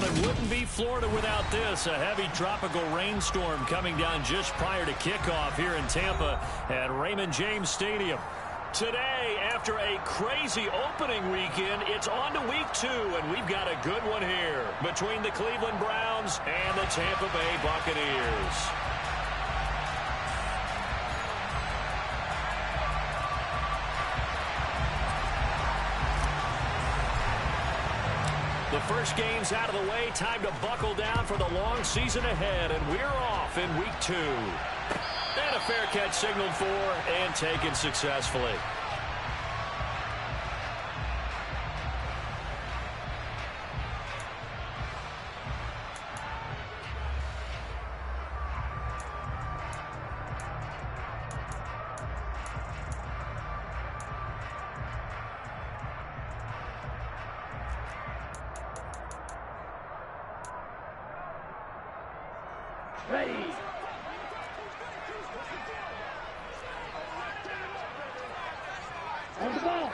it wouldn't be Florida without this. A heavy tropical rainstorm coming down just prior to kickoff here in Tampa at Raymond James Stadium. Today, after a crazy opening weekend, it's on to week 2, and we've got a good one here between the Cleveland Browns and the Tampa Bay Buccaneers. The first game's out of the way. Time to buckle down for the long season ahead, and we're off in week 2. And a fair catch signaled for and taken successfully. Ready. On the ball.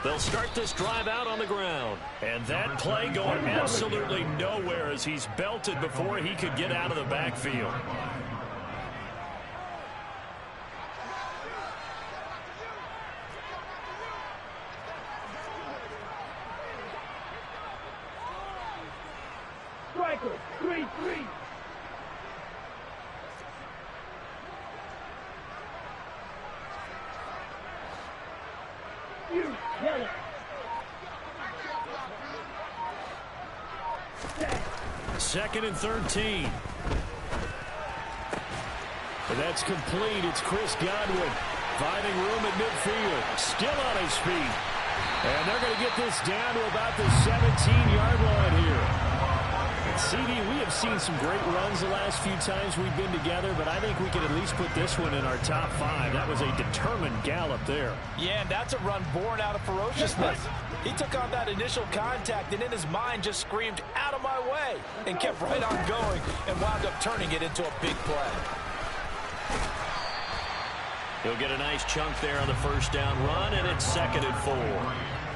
They'll start this drive out on the ground. And that play going absolutely nowhere as he's belted before he could get out of the backfield. Striker, 3-3. You get it. Second and 13. That's complete. It's Chris Godwin finding room at midfield. Still on his feet. And they're going to get this down to about the 17-yard line here. CD, we have seen some great runs the last few times we've been together, but I think we could at least put this one in our top 5. That was a determined gallop there. Yeah, and that's a run born out of ferociousness. He took on that initial contact and in his mind just screamed, "Out of my way," and kept right on going and wound up turning it into a big play. He'll get a nice chunk there on the first down run, and it's 2nd and 4.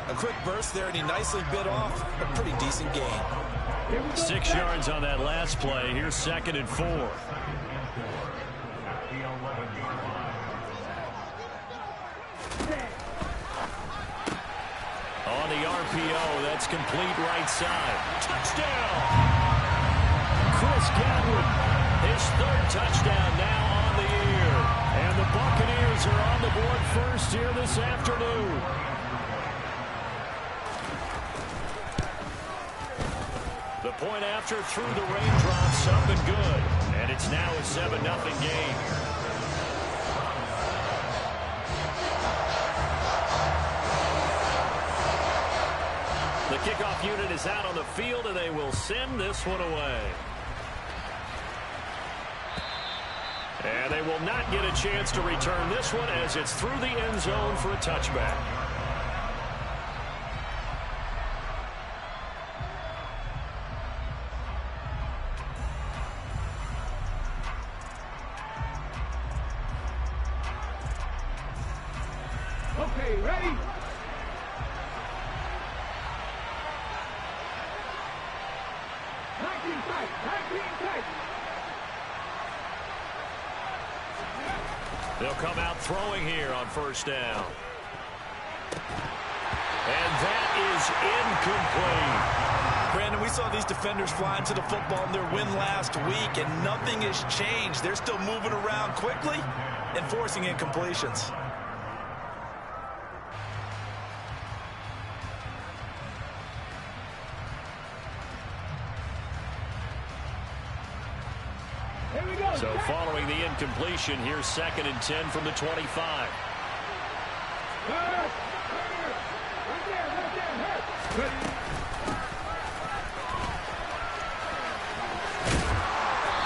A quick burst there, and he nicely bit off a pretty decent gain. 6 yards on that last play. Here's 2nd and 4. On the RPO, that's complete right side. Touchdown! Chris Godwin, his 3rd touchdown now on the year. And the Buccaneers are on the board first here this afternoon. The point after through the raindrops up and good. And it's now a 7-0 game. The kickoff unit is out on the field, and they will send this one away. And they will not get a chance to return this one as it's through the end zone for a touchback. Okay, ready? They'll come out throwing here on first down. And that is incomplete. Brandon, we saw these defenders fly into the football in their win last week, and nothing has changed. They're still moving around quickly and forcing incompletions. So following the incompletion, here's 2nd and 10 from the 25.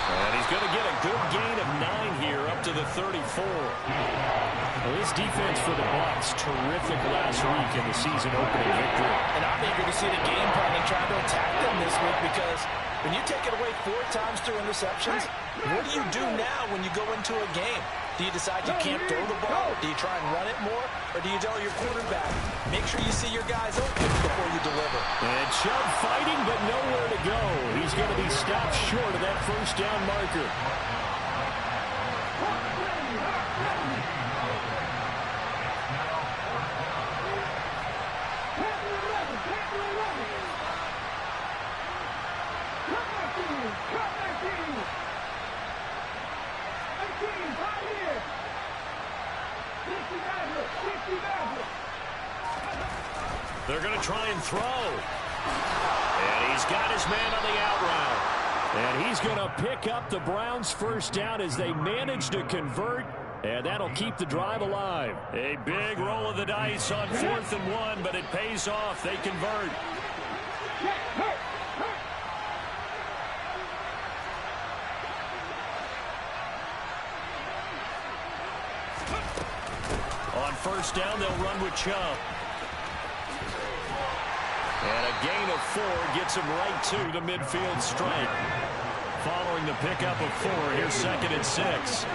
And he's going to get a good gain of 9 here up to the 34. Well, this defense for the Bucs, terrific last week in the season opening victory. And I'm eager to see the game plan and try to attack them this week, because when you take it away 4 times through interceptions, what do you do now when you go into a game? Do you decide you can't throw the ball? Do you try and run it more? Or do you tell your quarterback, make sure you see your guys open before you deliver? And Chubb fighting, but nowhere to go. He's going to be stopped short of that first down marker. They're going to try and throw. And he's got his man on the out route. And he's going to pick up the Browns' first down as they manage to convert. And that'll keep the drive alive. A big roll of the dice on 4th and 1, but it pays off. They convert. On first down, they'll run with Chubb. And a gain of 4 gets him right to the midfield stripe. Following the pickup of 4, here's 2nd and 6.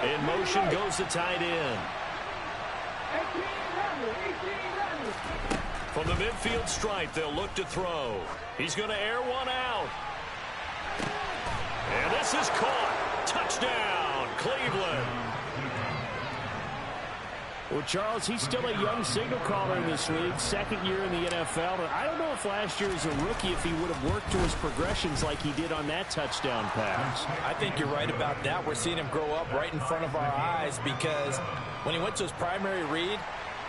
In motion goes the tight end. From the midfield stripe, they'll look to throw. He's going to air one out. And this is caught. Touchdown, Cleveland. Well, Charles, he's still a young signal caller in this league, 2nd year in the NFL. And I don't know if last year as a rookie, if he would have worked to his progressions like he did on that touchdown pass. I think you're right about that. We're seeing him grow up right in front of our eyes because when he went to his primary read,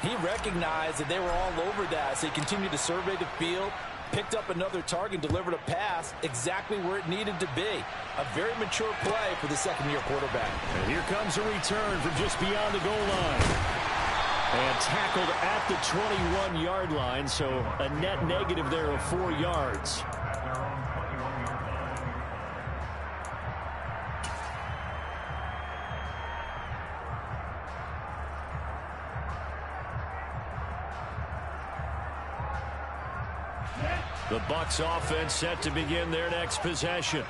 he recognized that they were all over that. So he continued to survey the field, picked up another target, delivered a pass exactly where it needed to be. A very mature play for the 2nd-year quarterback. And here comes a return from just beyond the goal line. And tackled at the 21-yard line, so a net negative there of 4 yards. The Bucs offense set to begin their next possession.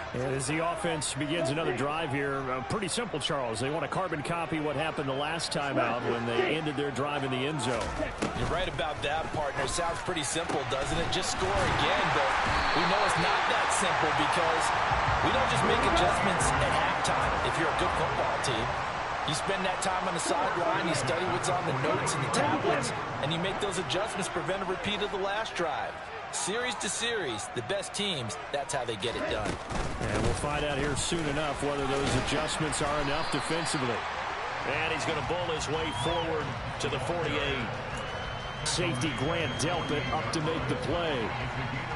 And as the offense begins another drive here, pretty simple, Charles. They want to carbon copy what happened the last time out when they ended their drive in the end zone. You're right about that, partner. Sounds pretty simple, doesn't it? Just score again, but we know it's not that simple because we don't just make adjustments at halftime if you're a good football team. You spend that time on the sideline, you study what's on the notes and the tablets, and you make those adjustments to prevent a repeat of the last drive. Series to series, the best teams, that's how they get it done. And we'll find out here soon enough whether those adjustments are enough defensively. And he's going to bowl his way forward to the 48. Safety Grant Delpit up to make the play.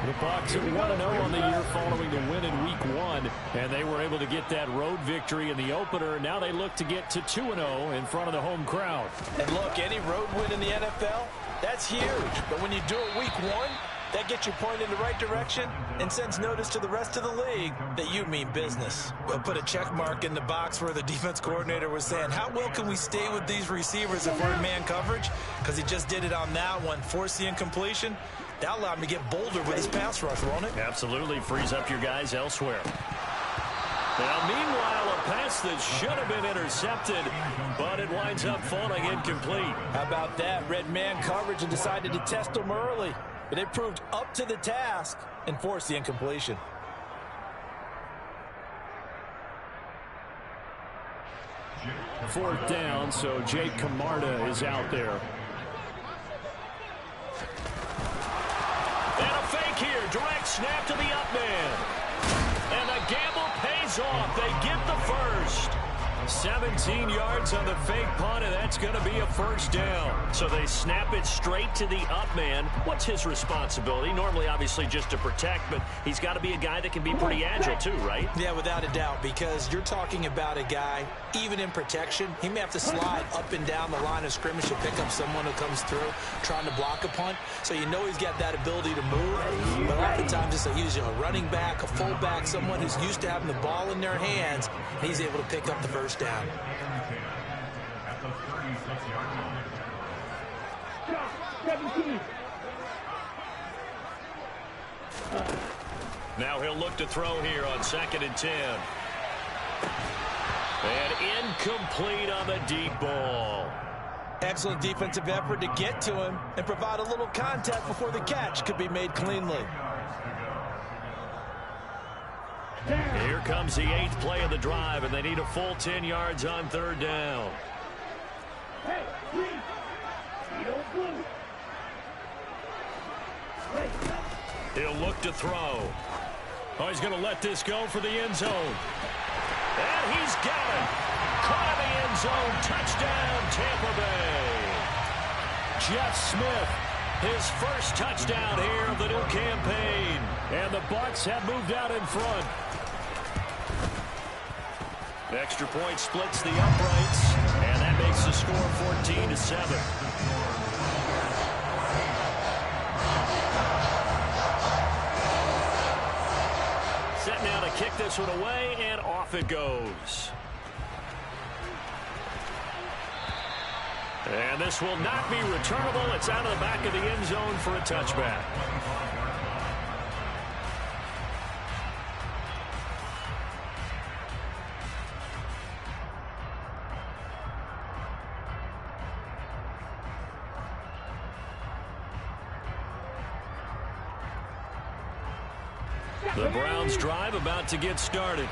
The Bucs at 1-0 on the year following the win in Week 1, and they were able to get that road victory in the opener. Now they look to get to 2-0 in front of the home crowd. And look, any road win in the NFL, that's huge. But when you do it Week 1, that gets you pointed in the right direction and sends notice to the rest of the league that you mean business. We'll put a check mark in the box where the defense coordinator was saying, how well can we stay with these receivers if we're in man coverage? Because he just did it on that one, forced the incompletion. That allowed him to get bolder with his pass rush, won't it? Absolutely frees up your guys elsewhere. Now, meanwhile, a pass that should have been intercepted, but it winds up falling incomplete. How about that? Red man coverage and decided to test him early. But they proved up to the task and forced the incompletion. Fourth down, so Jake Camarda is out there. And a fake here. Direct snap to the up man. And the gamble pays off. They get the first. 17 yards on the fake punt, and that's going to be a first down. So they snap it straight to the up man. What's his responsibility? Normally, obviously, just to protect, but he's got to be a guy that can be pretty agile too, right? Yeah, without a doubt, because you're talking about a guy, even in protection, he may have to slide up and down the line of scrimmage to pick up someone who comes through trying to block a punt. So you know he's got that ability to move, but oftentimes it's usually a running back, a fullback, someone who's used to having the ball in their hands, and he's able to pick up the first down. Now he'll look to throw here on 2nd and 10. And incomplete on the deep ball. Excellent defensive effort to get to him and provide a little contact before the catch could be made cleanly. Here comes the 8th play of the drive, and they need a full 10 yards on 3rd down. Hey, please. You don't blue. He'll look to throw. Oh, he's going to let this go for the end zone. And he's got it. Caught in the end zone. Touchdown, Tampa Bay. Jeff Smith, his first touchdown here of the new campaign. And the Bucs have moved out in front. The extra point splits the uprights, and that makes the score 14-7. Set now to kick this one away, and off it goes. And this will not be returnable. It's out of the back of the end zone for a touchback. The Browns drive about to get started.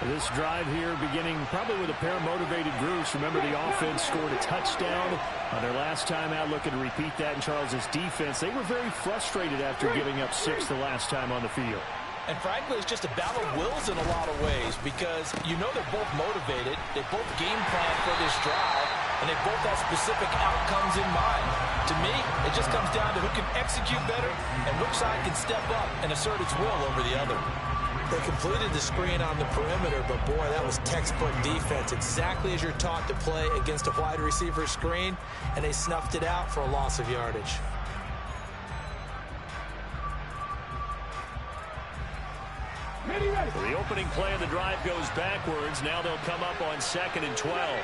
This drive here beginning probably with a pair of motivated groups. Remember, the offense scored a touchdown on their last time out. Looking to repeat that in Charles's defense. They were very frustrated after giving up 6 the last time on the field. And frankly, it's just a battle of wills in a lot of ways because you know they're both motivated. They both game plan for this drive, and they both have specific outcomes in mind. To me, it just comes down to who can execute better and which side can step up and assert its will over the other. They completed the screen on the perimeter, but boy, that was textbook defense, exactly as you're taught to play against a wide receiver screen, and they snuffed it out for a loss of yardage. The opening play of the drive goes backwards. Now they'll come up on 2nd and 12.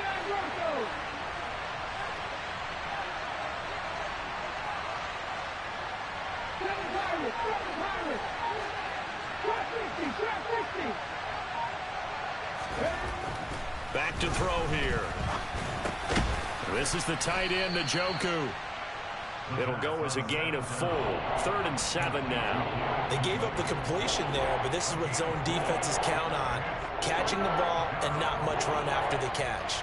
Back to throw here. This is the tight end, Njoku. It'll go as a gain of 4. 3rd and 7 now. They gave up the completion there, but this is what zone defenses count on. Catching the ball and not much run after the catch.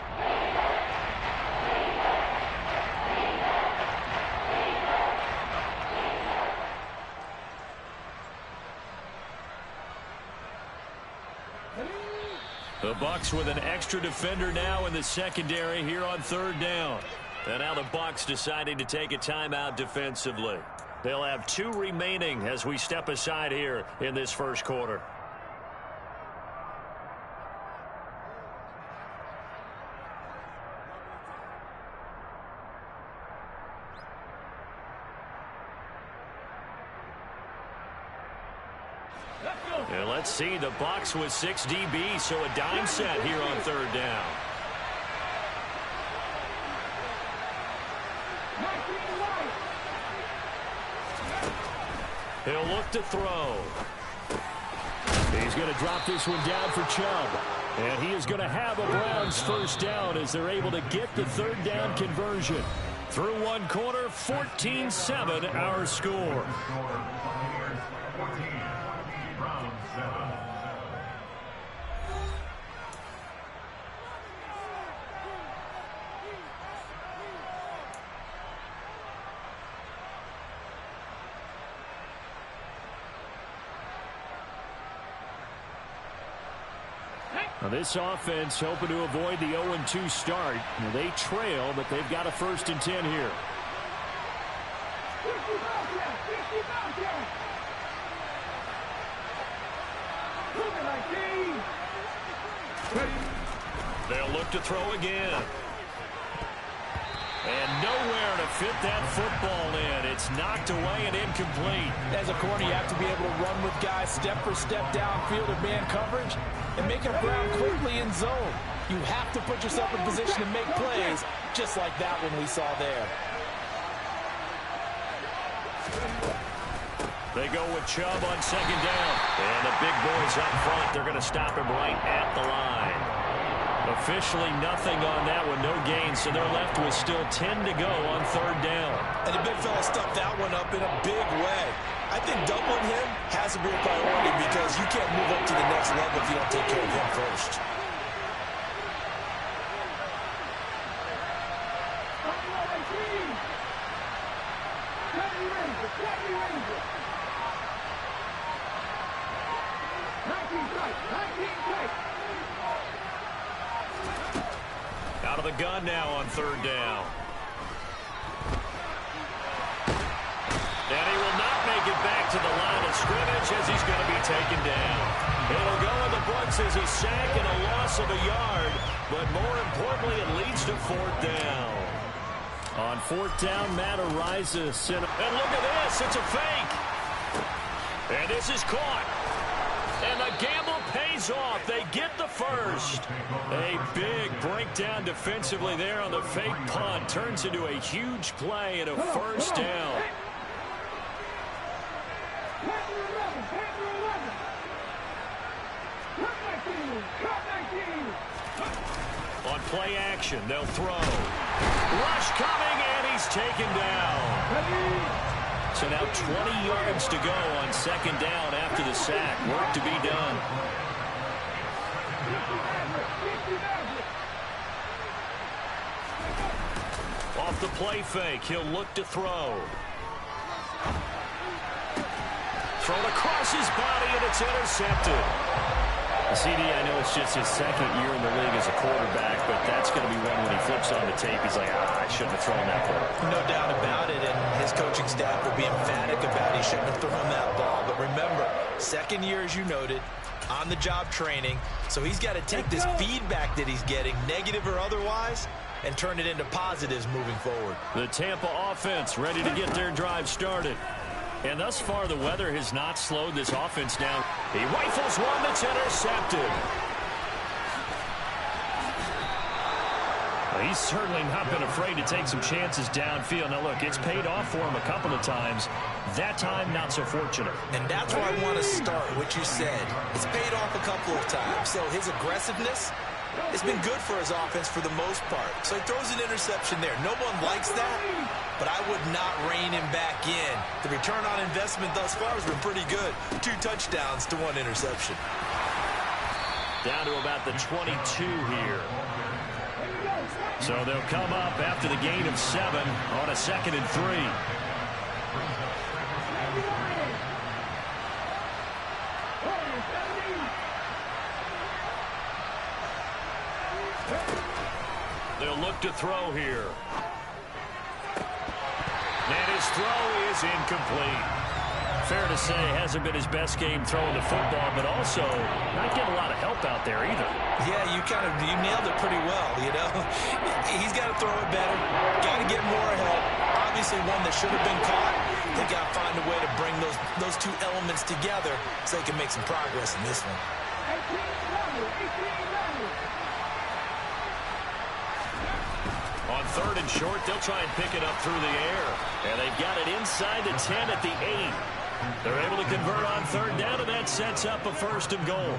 The Bucs with an extra defender now in the secondary here on 3rd down. And now the Bucs deciding to take a timeout defensively. They'll have 2 remaining as we step aside here in this first quarter. And let's see, the Bucs with 6 DBs, so a dime set here on 3rd down. He'll look to throw. He's going to drop this one down for Chubb. And he is going to have a Browns first down as they're able to get the 3rd down conversion. Through one quarter, 14-7 our score. Now this offense hoping to avoid the 0-2 start. Now they trail, but they've got a 1st and 10 here. They'll look to throw again. And nowhere to fit that football in. It's knocked away and incomplete. As a corner, you have to be able to run with guys step for step downfield in man coverage and make up ground quickly in zone. You have to put yourself in position to make plays, just like that one we saw there. They go with Chubb on second down. And the big boys up front, they're going to stop him right at the line. Officially nothing on that one, no gain, so they're left with still 10 to go on third down. And the big fella stuffed that one up in a big way. I think doubling him has to be a priority because you can't move up to the next level if you don't take care of him first. Out of the gun now on third down. And he will not make it back to the line of scrimmage as he's going to be taken down. It'll go in the books as a sack and a loss of a yard, but more importantly, it leads to fourth down. On fourth down, Matt Ariza. And look at this, it's a fake. And this is caught. And the gamble pays off. They get the first. A big breakdown defensively there on the fake punt. Turns into a huge play and a first down. On play action, they'll throw. Rush coming, and he's taken down. So now 20 yards to go on second down after the sack. Work to be done. Off the play fake, he'll look to throw. Thrown across his body, and it's intercepted. CD, I know it's just his second year in the league as a quarterback, but that's going to be one when he flips on the tape. He's like, I shouldn't have thrown that ball. No doubt about it, and his coaching staff will be emphatic about he shouldn't have thrown that ball. But remember, second year, as you noted, on-the-job training, so he's got to take this feedback that he's getting, negative or otherwise, and turn it into positives moving forward. The Tampa offense ready to get their drive started. And thus far, the weather has not slowed this offense down. He rifles one that's intercepted. Well, he's certainly not been afraid to take some chances downfield. Now, look, it's paid off for him a couple of times. That time, not so fortunate. And that's where I want to start, what you said. It's paid off a couple of times. So his aggressiveness has been good for his offense for the most part. So he throws an interception there. No one likes that, but I would not rein him back in. The return on investment thus far has been pretty good. 2 touchdowns to 1 interception. Down to about the 22 here. So they'll come up after the gain of 7 on a 2nd and 3. They'll look to throw here. And his throw is incomplete. Fair to say, hasn't been his best game throwing the football, but also not getting a lot of help out there either. Yeah, you nailed it pretty well, you know. He's got to throw it better. Got to get more help. Obviously one that should have been caught. They got to find a way to bring those 2 elements together so they can make some progress in this one. On 3rd and short, they'll try and pick it up through the air. And they've got it inside the 10 at the 8. They're able to convert on 3rd down, and that sets up a 1st and goal.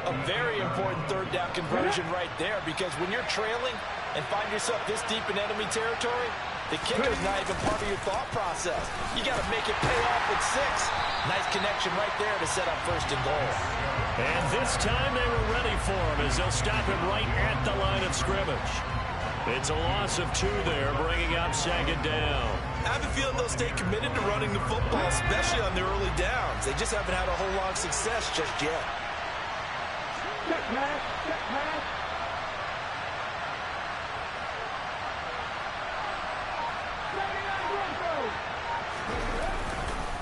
A very important 3rd down conversion right there, because when you're trailing and find yourself this deep in enemy territory, the kicker's not even part of your thought process. You got to make it pay off with 6. Nice connection right there to set up 1st and goal. And this time they were ready for him as they'll stop him right at the line of scrimmage. It's a loss of 2 there, bringing up 2nd down. I have a feeling they'll stay committed to running the football, especially on the early downs. They just haven't had a whole lot of success just yet.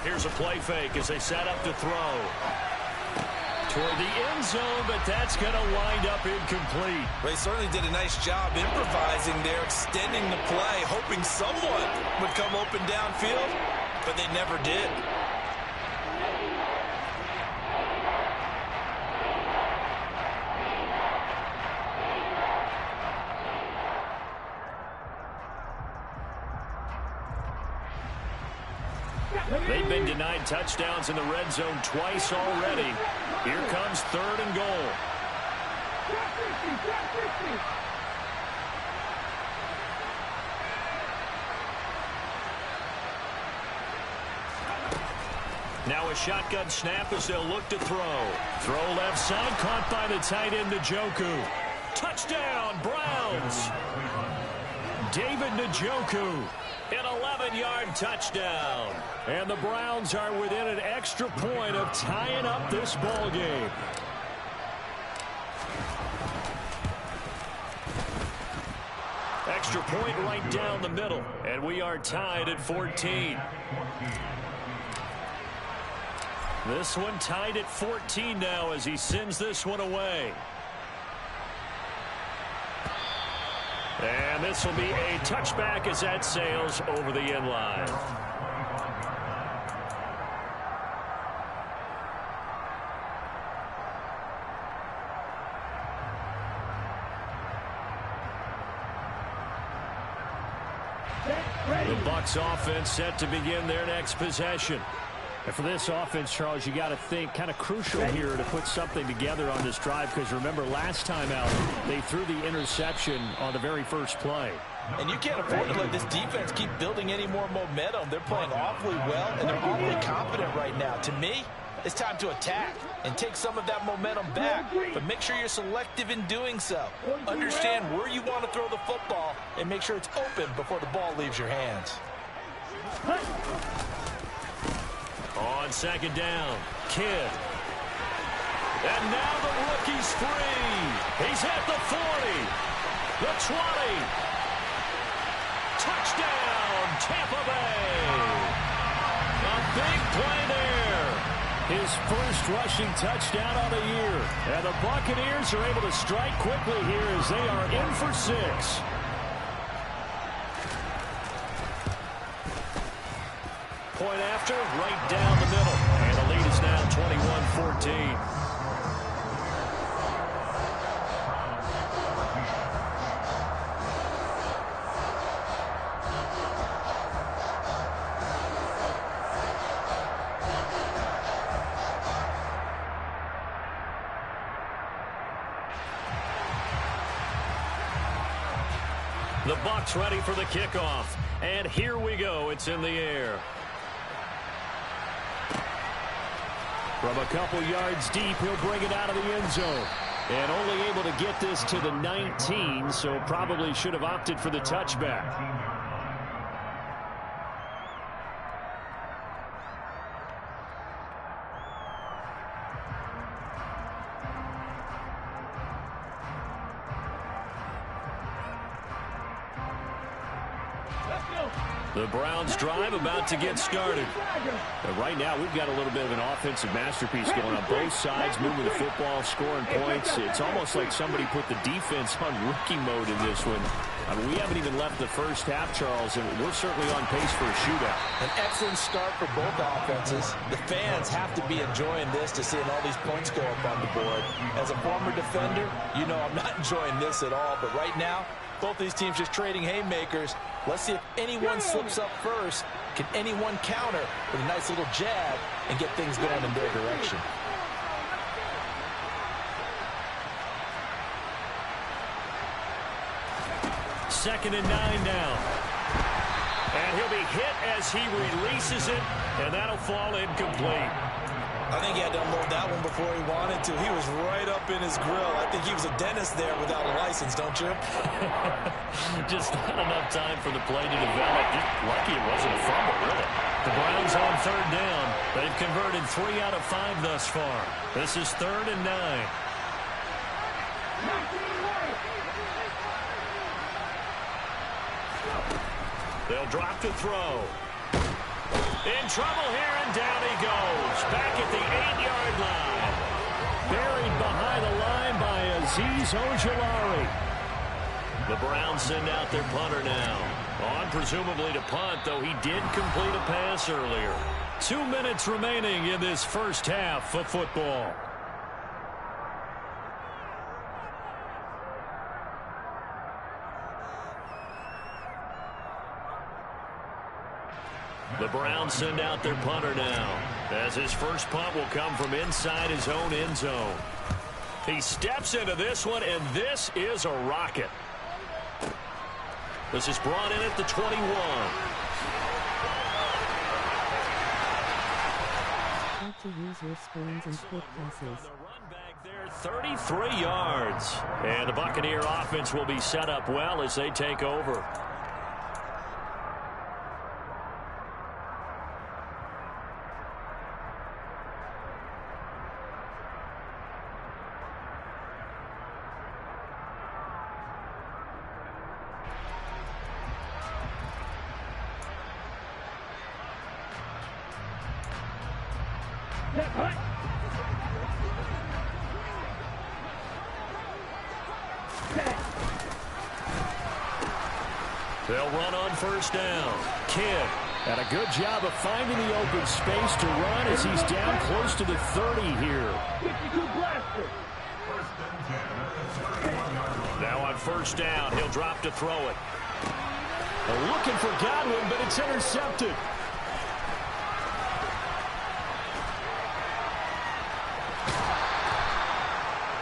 Here's a play fake as they set up to throw. Toward the end zone, but that's going to wind up incomplete. They certainly did a nice job improvising there, extending the play, hoping someone would come open downfield, but they never did. They've been denied touchdowns in the red zone twice already. Here comes 3rd and goal. Now a shotgun snap as they'll look to throw. Throw left side, caught by the tight end, Njoku. Touchdown, Browns. David Njoku, an 11-yard touchdown. And the Browns are within an extra point of tying up this ball game. Extra point right down the middle. And we are tied at 14. This one tied at 14 now as he sends this one away. And this will be a touchback as that sails over the end line. The Bucs offense set to begin their next possession. And for this offense, Charles, you got to think kind of crucial here to put something together on this drive, because remember last time out they threw the interception on the very first play. And you can't afford to let this defense keep building any more momentum. They're playing awfully well, and they're awfully confident right now. To me, it's time to attack and take some of that momentum back, but make sure you're selective in doing so. Understand where you want to throw the football and make sure it's open before the ball leaves your hands. On 2nd down, Kidd. And now the rookie's free. He's at the 40, the 20. Touchdown, Tampa Bay. A big play there. His first rushing touchdown of the year. And the Buccaneers are able to strike quickly here as they are in for 6. Point after, right down the middle. And the lead is now 21-14. The Bucs ready for the kickoff. And here we go. It's in the air. From a couple yards deep, he'll bring it out of the end zone. And only able to get this to the 19, so probably should have opted for the touchback. The Browns drive about to get started. And right now, we've got a little bit of an offensive masterpiece going on both sides, moving the football, scoring points. It's almost like somebody put the defense on rookie mode in this one. I mean, we haven't even left the first half, Charles, and we're certainly on pace for a shootout. An excellent start for both offenses. The fans have to be enjoying this to seeing all these points go up on the board. As a former defender, you know I'm not enjoying this at all, but right now, both these teams just trading haymakers. Let's see if anyone slips up first. Can anyone counter with a nice little jab and get things going in their direction? Second and 9 now. And he'll be hit as he releases it, and that'll fall incomplete. I think he had to unload that one before he wanted to. He was right up in his grill. I think he was a dentist there without a license, don't you? Just not enough time for the play to develop. Just lucky it wasn't a fumble, really. The Browns on 3rd down. They've converted 3 out of 5 thus far. This is 3rd and 9. They'll drop to throw. In trouble here, and down he goes. Back at the 8-yard line. Buried behind the line by Azeez Ojulari. The Browns send out their punter now. On presumably to punt, though he did complete a pass earlier. 2 minutes remaining in this first half of football. The Browns send out their punter now, as his first punt will come from inside his own end zone. He steps into this one, and this is a rocket. This is brought in at the 21. How to use your spoons and quick passes. 33 yards. And the Buccaneer offense will be set up well as they take over. They'll run on first down. Kidd had a good job of finding the open space to run as he's down close to the 30 here. Now on first down, he'll drop to throw it. They're looking for Godwin, but it's intercepted.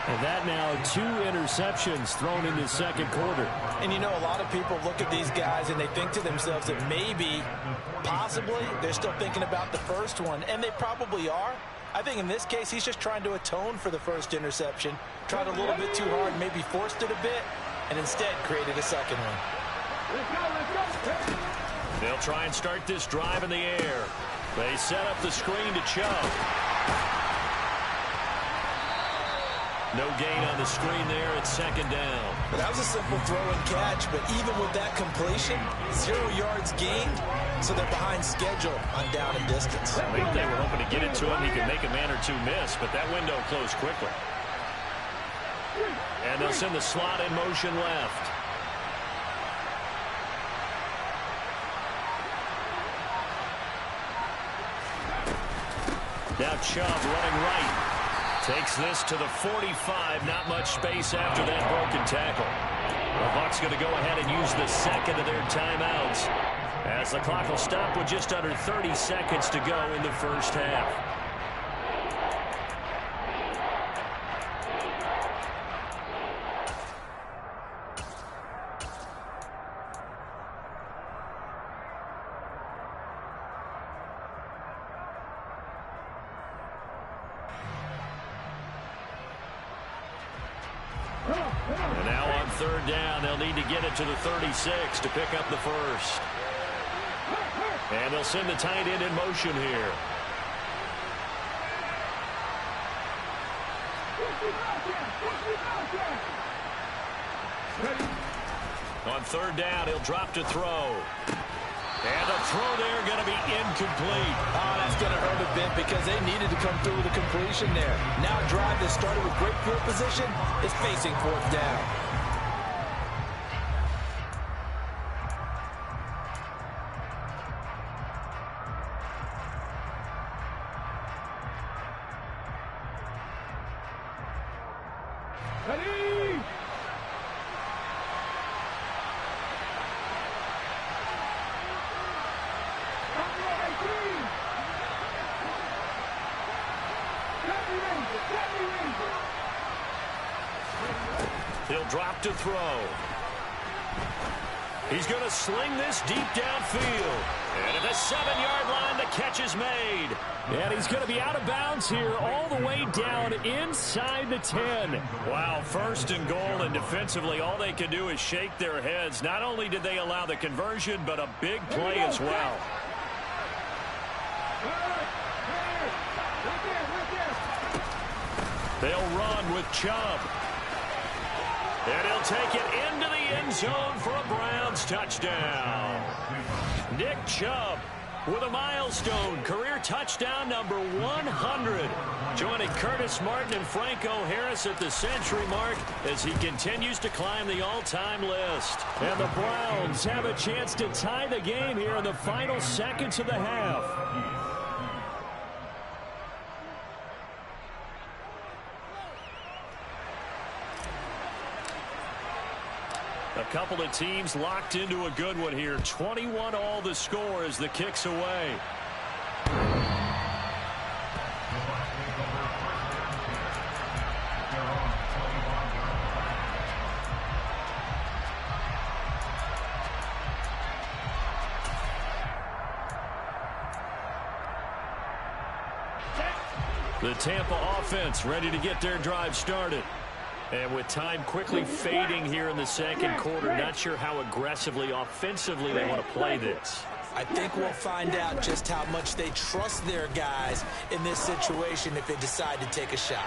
And that now 2 interceptions thrown in the second quarter. And you know, a lot of people look at these guys and they think to themselves that maybe, possibly, they're still thinking about the first one. And they probably are. I think in this case, he's just trying to atone for the first interception. Tried a little bit too hard, maybe forced it a bit, and instead created a second one. They'll try and start this drive in the air. They set up the screen to Chubb. No gain on the screen there. It's second down. That was a simple throw and catch, but even with that completion, 0 yards gained, so they're behind schedule on down and distance. I think they were hoping to get it to him. He could make a man or two miss, but that window closed quickly. And they'll send the slot in motion left. Now Chubb running right. Takes this to the 45. Not much space after that broken tackle. The Bucs going to go ahead and use the second of their timeouts, as the clock will stop with just under 30 seconds to go in the first half. And now on third down, they'll need to get it to the 36 to pick up the first. And they'll send the tight end in motion here. On third down, he'll drop to throw. And the throw there going to be incomplete. Oh, that's going to hurt a bit because they needed to come through with a completion there. Now a drive that started with great field position is facing fourth down. He'll drop to throw. He's going to sling this deep downfield. And at the 7-yard line, the catch is made. And he's going to be out of bounds here all the way down inside the 10. Wow, first and goal, and defensively, all they can do is shake their heads. Not only did they allow the conversion, but a big play as well. They'll run with Chubb. And he'll take it into the end zone for a Browns touchdown. Nick Chubb with a milestone career touchdown number 100. Joining Curtis Martin and Franco Harris at the century mark as he continues to climb the all-time list. And the Browns have a chance to tie the game here in the final seconds of the half. A couple of teams locked into a good one here. 21 all the score as the kick's away. The Tampa offense ready to get their drive started. And with time quickly fading here in the second quarter, not sure how aggressively, offensively they want to play this. I think we'll find out just how much they trust their guys in this situation if they decide to take a shot.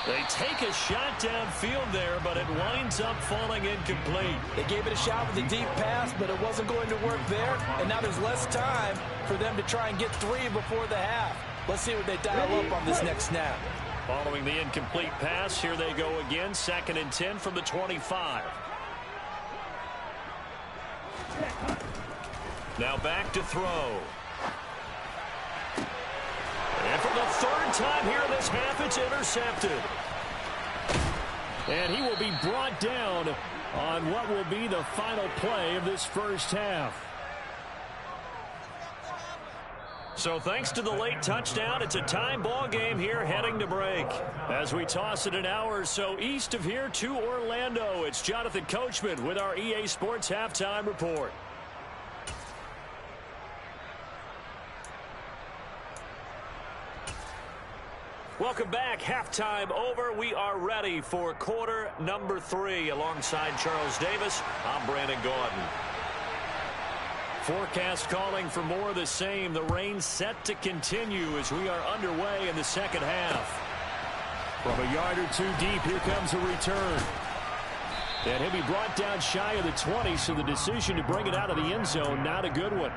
They take a shot downfield there, but it winds up falling incomplete. They gave it a shot with a deep pass, but it wasn't going to work there. And now there's less time for them to try and get 3 before the half. Let's see what they dial up on this next snap. Following the incomplete pass, here they go again. 2nd and 10 from the 25. Now back to throw. And for the 3rd time here in this half, it's intercepted. And he will be brought down on what will be the final play of this first half. So thanks to the late touchdown, it's a time ball game here heading to break. As we toss it an hour or so east of here to Orlando, it's Jonathan Coachman with our EA Sports Halftime Report. Welcome back. Halftime over. We are ready for quarter number 3. Alongside Charles Davis, I'm Brandon Gordon. Forecast calling for more of the same. The rain set to continue as we are underway in the second half. From a yard or 2 deep, here comes a return. And he'll be brought down shy of the 20, so the decision to bring it out of the end zone, not a good one.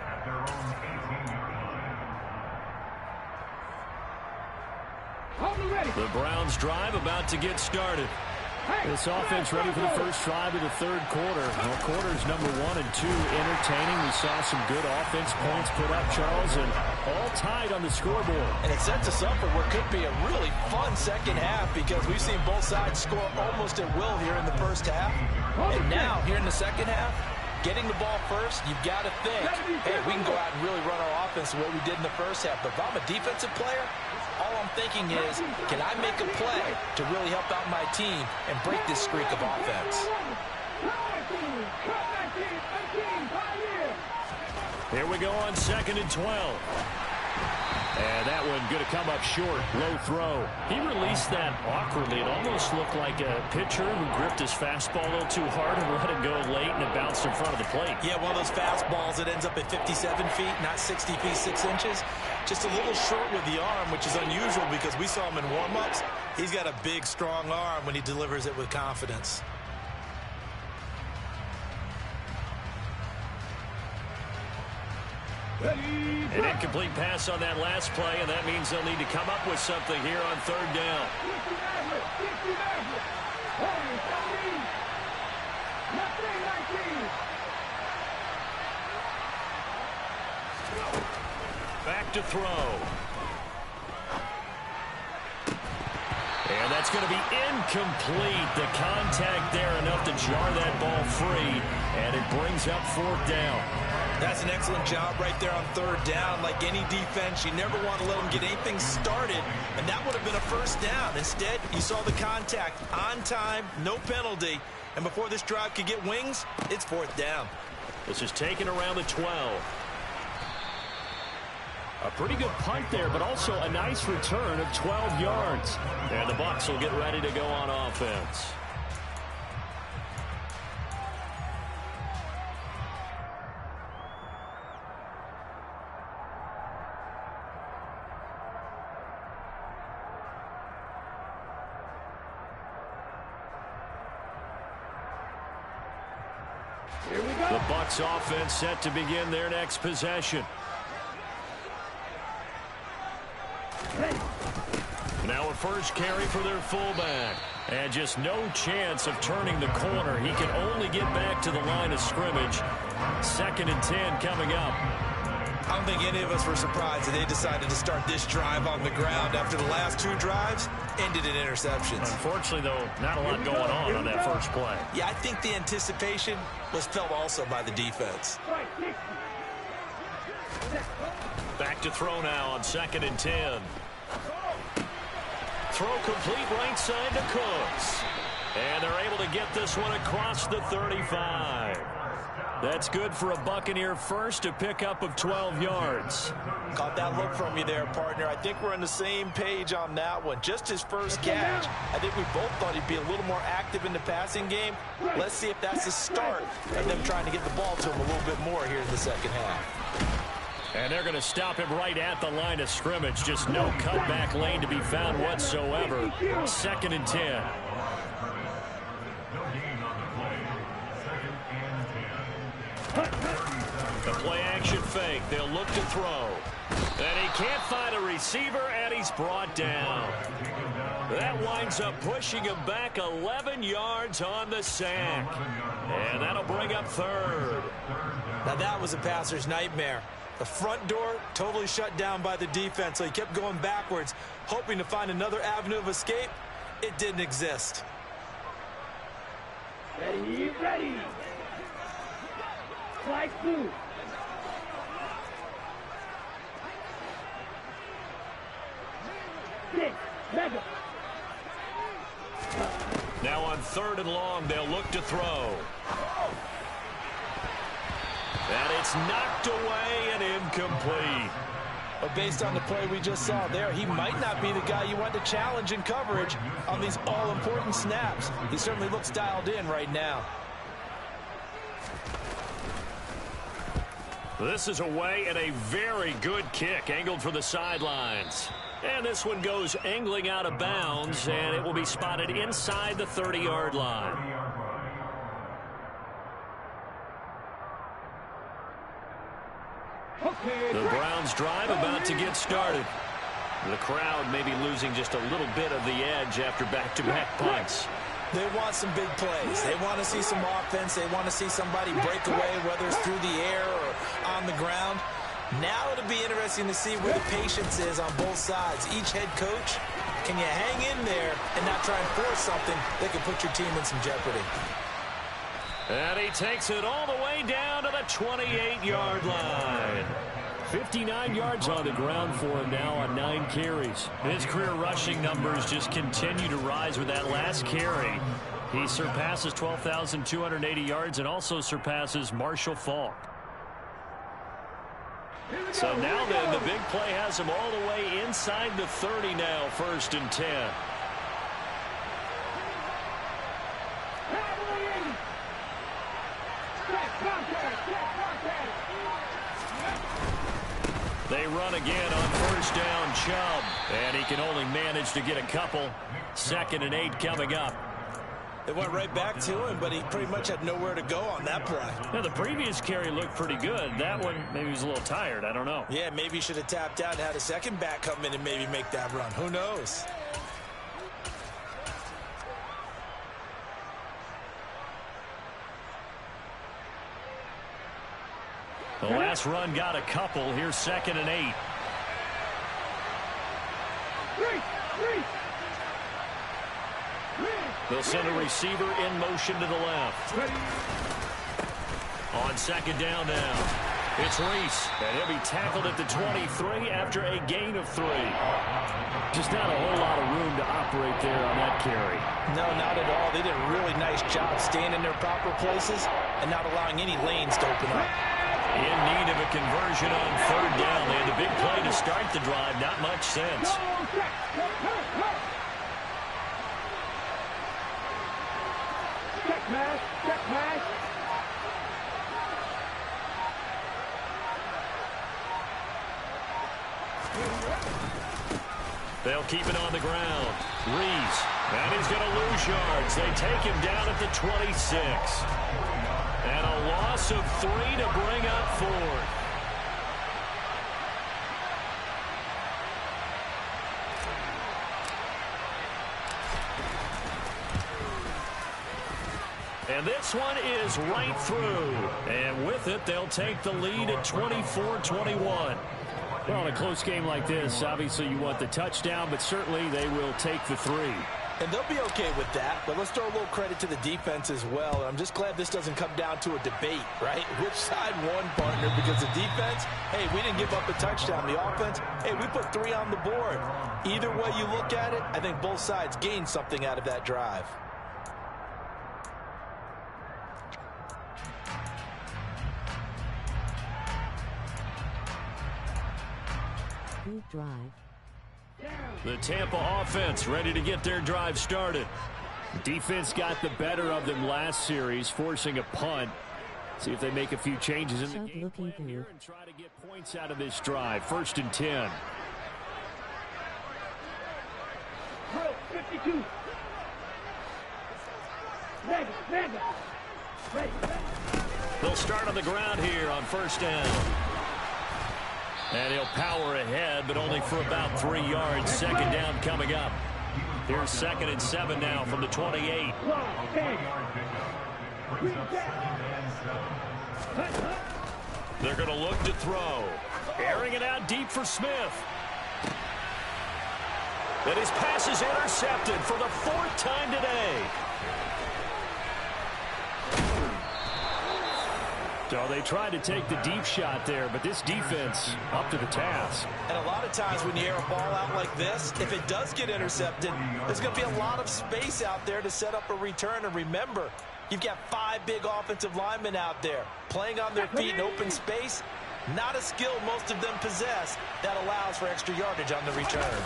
The Browns drive about to get started. This offense ready for the first drive of the 3rd quarter. Well, quarters number 1 and 2 entertaining. We saw some good offense points put up, Charles, and all tied on the scoreboard. And it sets us up for what could be a really fun second half because we've seen both sides score almost at will here in the first half. And now, here in the second half, getting the ball first, you've got to think, hey, we can go out and really run our offense the way we did in the first half. But if I'm a defensive player, all I'm thinking is, can I make a play to really help out my team and break this streak of offense? Here we go on 2nd and 12. And that one going to come up short. Low throw. He released that awkwardly. It almost looked like a pitcher who gripped his fastball a little too hard and let it go late, and it bounced in front of the plate. Yeah, one of those fastballs that ends up at 57 feet, not 60 feet, 6 inches. Just a little short with the arm, which is unusual because we saw him in warm-ups. He's got a big, strong arm when he delivers it with confidence. An incomplete pass on that last play, and that means they'll need to come up with something here on 3rd down. Back to throw. And that's going to be incomplete. The contact there enough to jar that ball free, and it brings up 4th down. That's an excellent job right there on 3rd down. Like any defense, you never want to let them get anything started, and that would have been a first down. Instead, you saw the contact on time, no penalty, and before this drive could get wings, it's 4th down. This is taken around the 12. A pretty good punt there, but also a nice return of 12 yards. And the Bucs will get ready to go on offense. The Bucs offense set to begin their next possession. Now a first carry for their fullback. And just no chance of turning the corner. He can only get back to the line of scrimmage. 2nd and 10 coming up. I don't think any of us were surprised that they decided to start this drive on the ground after the last 2 drives ended in interceptions. Unfortunately, though, not a lot going on that first play. Yeah, I think the anticipation was felt also by the defense. Back to throw now on 2nd and 10. Throw complete right side to Cooks. And they're able to get this one across the 35. That's good for a Buccaneer first, a pickup of 12 yards. Caught that look from you there, partner. I think we're on the same page on that one. Just his first catch. I think we both thought he'd be a little more active in the passing game. Let's see if that's the start of them trying to get the ball to him a little bit more here in the second half. And they're going to stop him right at the line of scrimmage. Just no cutback lane to be found whatsoever. 2nd and 10. The play action fake. They'll look to throw. And he can't find a receiver, and he's brought down. That winds up pushing him back 11 yards on the sack. And that'll bring up 3rd. Now that was a passer's nightmare. The front door totally shut down by the defense, so he kept going backwards, hoping to find another avenue of escape. It didn't exist. Ready, ready. Flag blue. Six, mega. Now on 3rd and long, they'll look to throw. And it's knocked away and incomplete. But based on the play we just saw there, he might not be the guy you want to challenge in coverage on these all-important snaps. He certainly looks dialed in right now. This is away and a very good kick angled for the sidelines. And this one goes angling out of bounds, and it will be spotted inside the 30-yard line. The Browns drive about to get started. The crowd may be losing just a little bit of the edge after back-to-back punts. They want some big plays. They want to see some offense. They want to see somebody break away, whether it's through the air or on the ground. Now it'll be interesting to see where the patience is on both sides. Each head coach, can you hang in there and not try and force something that could put your team in some jeopardy? And he takes it all the way down to the 28-yard line. 59 yards on the ground for him now on 9 carries. His career rushing numbers just continue to rise with that last carry. He surpasses 12,280 yards and also surpasses Marshall Faulk. So now then, the big play has him all the way inside the 30 now, 1st and 10. They run again on 1st down, Chubb. And he can only manage to get a couple. 2nd and 8 coming up. They went right back to him, but he pretty much had nowhere to go on that play. Now, the previous carry looked pretty good. That one, maybe he was a little tired. I don't know. Yeah, maybe he should have tapped out and had a second back come in and maybe make that run. Who knows? The last run got a couple. Here's 2nd and 8. They'll send a receiver in motion to the left. On 2nd down now, it's Reese. And he'll be tackled at the 23 after a gain of 3. Just not a whole lot of room to operate there on that carry. No, not at all. They did a really nice job staying in their proper places and not allowing any lanes to open up. In need of a conversion on 3rd down. They had the big play to start the drive. Not much sense. They'll keep it on the ground. Reese. And he's going to lose yards. They take him down at the 26. And a loss of 3 to bring up 4th. And this one is right through. And with it, they'll take the lead at 24-21. Well, in a close game like this, obviously you want the touchdown, but certainly they will take the 3. And they'll be okay with that, but let's throw a little credit to the defense as well. I'm just glad this doesn't come down to a debate, right? Which side won, partner? Because the defense, hey, we didn't give up a touchdown. The offense, hey, we put 3 on the board. Either way you look at it, I think both sides gained something out of that drive. Good drive. The Tampa offense ready to get their drive started. Defense got the better of them last series, forcing a punt. See if they make a few changes in the game plan here and try to get points out of this drive. 1st and 10. 52. Mega. Ready. They'll start on the ground here on 1st down. And he'll power ahead, but only for about 3 yards. 2nd down coming up. Here's 2nd and 7 now from the 28. They're going to look to throw. Airing it out deep for Smith. And his pass is intercepted for the 4th time today. So they tried to take the deep shot there, but this defense up to the task. And a lot of times when you air a ball out like this, if it does get intercepted, there's going to be a lot of space out there to set up a return. And remember, you've got 5 big offensive linemen out there playing on their feet in open space. Not a skill most of them possess that allows for extra yardage on the return.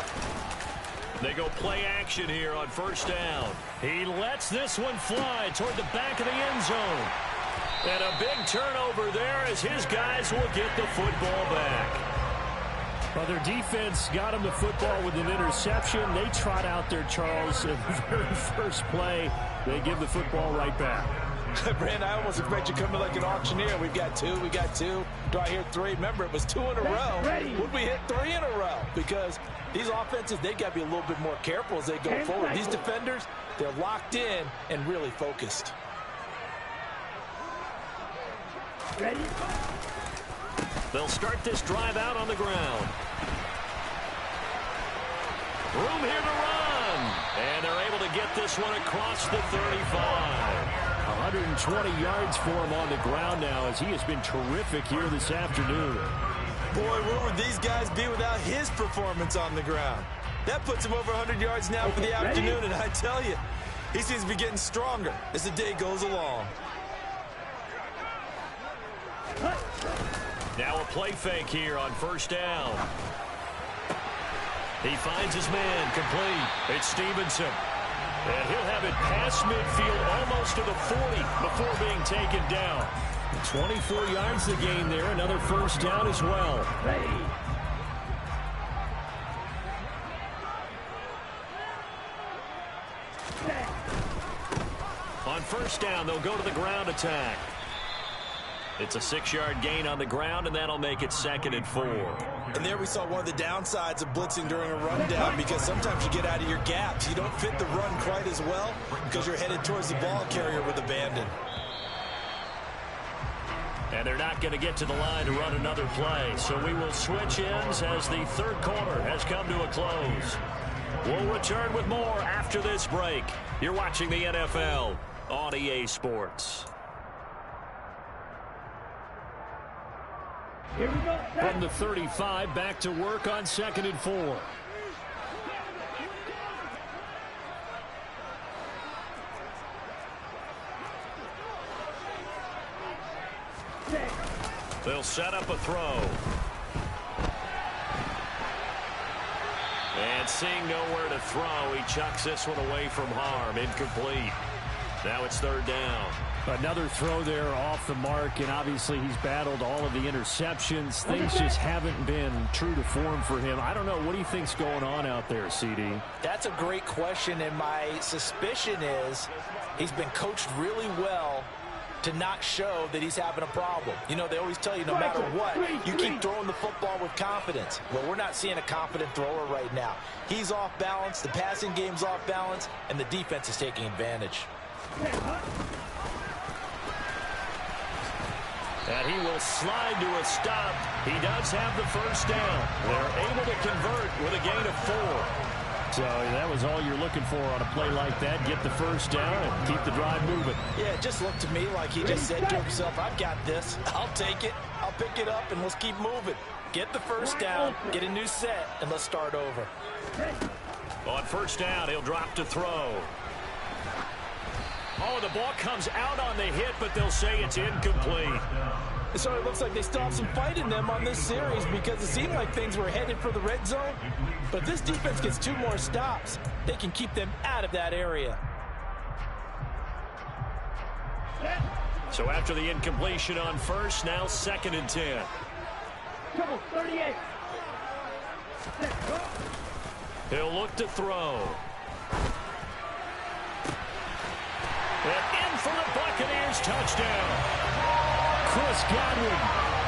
They go play action here on 1st down. He lets this one fly toward the back of the end zone. And a big turnover there as his guys will get the football back. Well, their defense got him the football with an interception. They trot out there, Charles, in the very first play. They give the football right back. Brand, I almost expect you coming like an auctioneer. We've got 2. Do I hear 3? Remember, it was 2 in a row. Would we hit 3 in a row? Because these offenses, they got to be a little bit more careful as they go forward. These defenders, they're locked in and really focused. Ready? They'll start this drive out on the ground. Room here to run. And they're able to get this one across the 35. 120 yards for him on the ground now as he has been terrific here this afternoon. Boy, where would these guys be without his performance on the ground? That puts him over 100 yards now for the afternoon, and I tell you, he seems to be getting stronger as the day goes along. Now a play fake here on 1st down. He finds his man complete. It's Stevenson. And he'll have it past midfield almost to the 40 before being taken down. 24 yards the gain there. Another 1st down as well. Ready. On 1st down, they'll go to the ground attack. It's a 6-yard gain on the ground, and that'll make it 2nd and 4. And there we saw one of the downsides of blitzing during a rundown, because sometimes you get out of your gaps. You don't fit the run quite as well because you're headed towards the ball carrier with abandon. And they're not going to get to the line to run another play. So we will switch ends as the 3rd quarter has come to a close. We'll return with more after this break. You're watching the NFL on EA Sports. Here we go. From the 35, back to work on 2nd and 4. They'll set up a throw. And seeing nowhere to throw, he chucks this one away from harm. Incomplete. Now it's 3rd down. Another throw there off the mark, and obviously he's battled all of the interceptions. Things just haven't been true to form for him. I don't know. What do you think's going on out there, CD? That's a great question, and my suspicion is he's been coached really well to not show that he's having a problem. You know, they always tell you no matter what, you keep throwing the football with confidence. Well, we're not seeing a confident thrower right now. He's off balance, the passing game's off balance, and the defense is taking advantage. And he will slide to a stop. He does have the first down. They're able to convert with a gain of 4. So that was all you're looking for on a play like that. Get the first down and keep the drive moving. Yeah, it just looked to me like he just said to himself, I've got this. I'll take it. I'll pick it up, and let's keep moving. Get the first down, get a new set, and let's start over. On first down, he'll drop to throw. Oh, the ball comes out on the hit, but they'll say it's incomplete. So it looks like they still have some fight in them on this series because it seemed like things were headed for the red zone. But if this defense gets 2 more stops, they can keep them out of that area. So after the incompletion on first, now 2nd and 10. Double 38. He'll look to throw. And in for the Buccaneers touchdown. Chris Godwin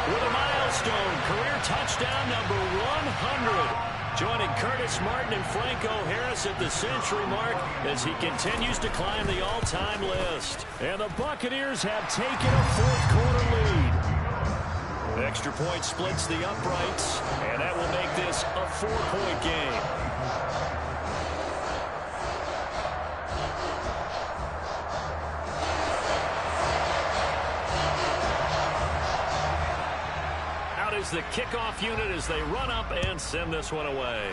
with a milestone career touchdown number 100. Joining Curtis Martin and Franco Harris at the century mark as he continues to climb the all-time list. And the Buccaneers have taken a 4th quarter lead. Extra point splits the uprights, and that will make this a 4-point game. Is the kickoff unit as they run up and send this one away.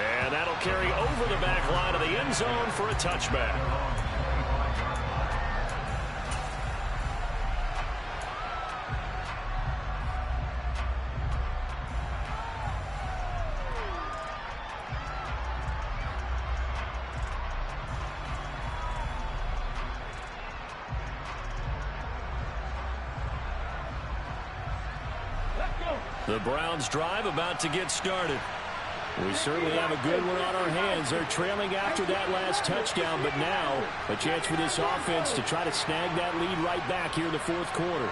And that'll carry over the back line of the end zone for a touchback. The Browns drive about to get started. We certainly have a good one on our hands. They're trailing after that last touchdown, but now a chance for this offense to try to snag that lead right back here in the 4th quarter.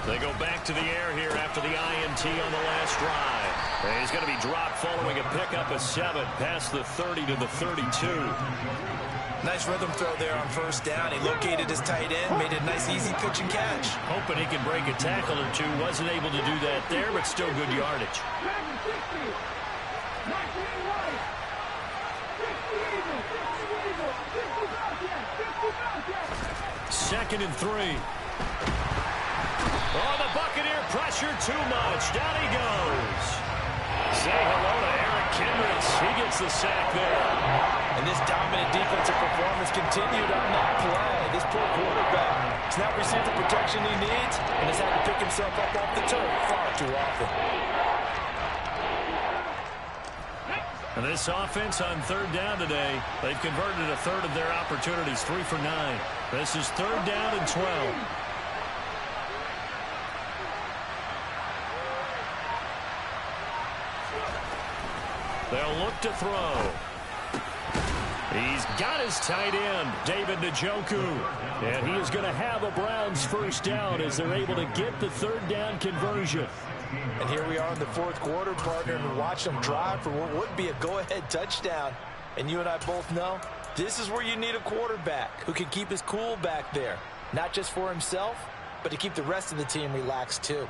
They go back to the air here after the INT on the last drive. And he's going to be dropped following a pickup of 7 past the 30 to the 32. Nice rhythm throw there on first down. He located his tight end, made it a nice, easy pitch and catch. Hoping he can break a tackle or two. Wasn't able to do that there, but still good yardage. 2nd and 3. Oh, the Buccaneer pressure too much. Down he goes. Say hello to Eric Kendricks. He gets the sack there. And this dominant defensive performance continued on that play. This poor quarterback has not received the protection he needs and has had to pick himself up off the turf far too often. And this offense on 3rd down today, they've converted a third of their opportunities, 3 for 9. This is 3rd down and 12. They'll look to throw. He's got his tight end, David Njoku. And he is going to have a Browns first down as they're able to get the 3rd down conversion. And here we are in the 4th quarter, partner, and watch them drive for what would be a go-ahead touchdown. And you and I both know this is where you need a quarterback who can keep his cool back there. Not just for himself, but to keep the rest of the team relaxed too.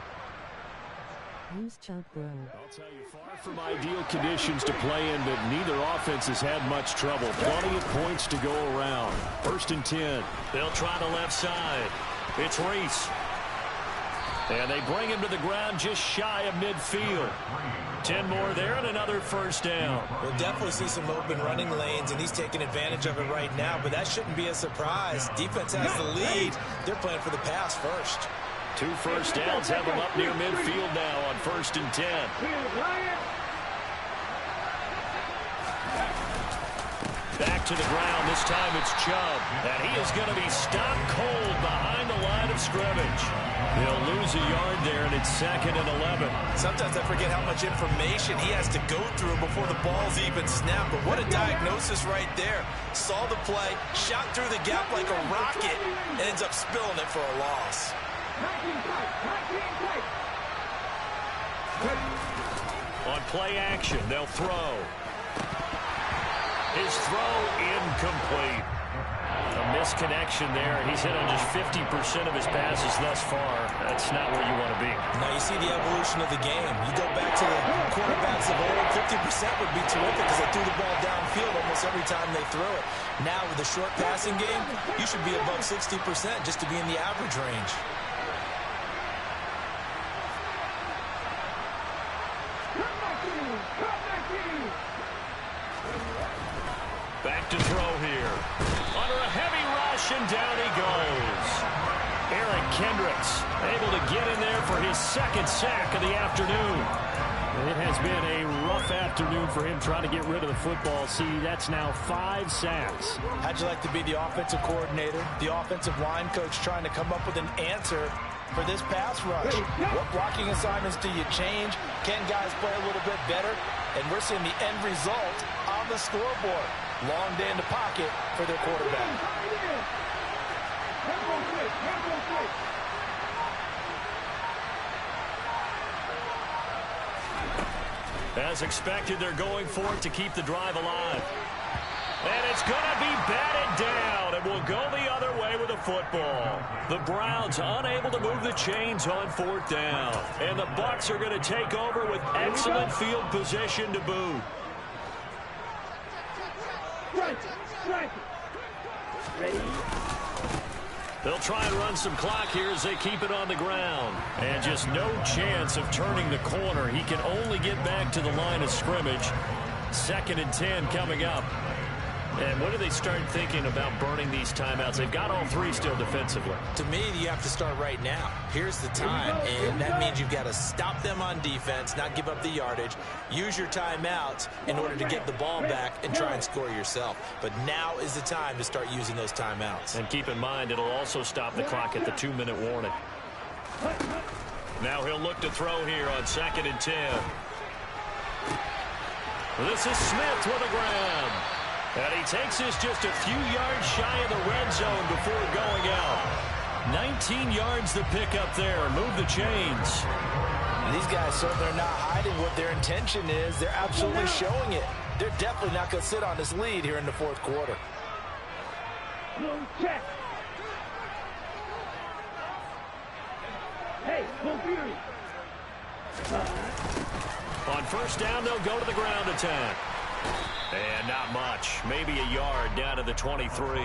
Use Chunk Bro. I'll tell you, far from ideal conditions to play in, but neither offense has had much trouble. Plenty of points to go around. 1st and 10. They'll try the left side. It's Reese. And they bring him to the ground just shy of midfield. 10 more there and another first down. We'll definitely see some open running lanes, and he's taking advantage of it right now, but that shouldn't be a surprise. Defense has the lead. They're playing for the pass first. 2 first downs have them up near midfield now on 1st and 10. Back to the ground. This time it's Chubb. And he is going to be stopped cold behind the line of scrimmage. He'll lose a yard there, and it's 2nd and 11. Sometimes I forget how much information he has to go through before the ball's even snapped. But what a diagnosis right there. Saw the play, shot through the gap like a rocket, and ends up spilling it for a loss. On play action, they'll throw. His throw incomplete. A misconnection there. He's hit on just 50% of his passes thus far. That's not where you want to be. Now you see the evolution of the game. You go back to the quarterbacks of old, 50% would be terrific because they threw the ball downfield almost every time they threw it. Now with the short passing game, you should be above 60% just to be in the average range. Back to throw here. Under a heavy rush, and down he goes. Eric Kendricks able to get in there for his second sack of the afternoon. It has been a rough afternoon for him trying to get rid of the football. See, that's now 5 sacks. How'd you like to be the offensive coordinator, the offensive line coach trying to come up with an answer for this pass rush? What blocking assignments do you change? Can guys play a little bit better? And we're seeing the end result on the scoreboard. Long day in the pocket for their quarterback. As expected, they're going for it to keep the drive alive. And it's going to be batted down. It will go the other way with the football. The Browns unable to move the chains on 4th down. And the Bucs are going to take over with excellent field position to boot. Ready? They'll try and run some clock here as they keep it on the ground. And just no chance of turning the corner. He can only get back to the line of scrimmage. 2nd and 10 coming up. And when do they start thinking about burning these timeouts? They've got all 3 still defensively. To me, you have to start right now. Here's the time, and that means you've got to stop them on defense, not give up the yardage, use your timeouts in order to get the ball back and try and score yourself. But now is the time to start using those timeouts. And keep in mind, it'll also stop the clock at the 2-minute warning. Now he'll look to throw here on 2nd and 10. This is Smith with a grab. And he takes this just a few yards shy of the red zone before going out. 19 yards to pick up there. Move the chains. And these guys certainly are not hiding what their intention is. They're absolutely showing it. They're definitely not going to sit on this lead here in the 4th quarter. Check. Hey, full fury. On 1st down, they'll go to the ground attack. And not much. Maybe a yard down to the 23.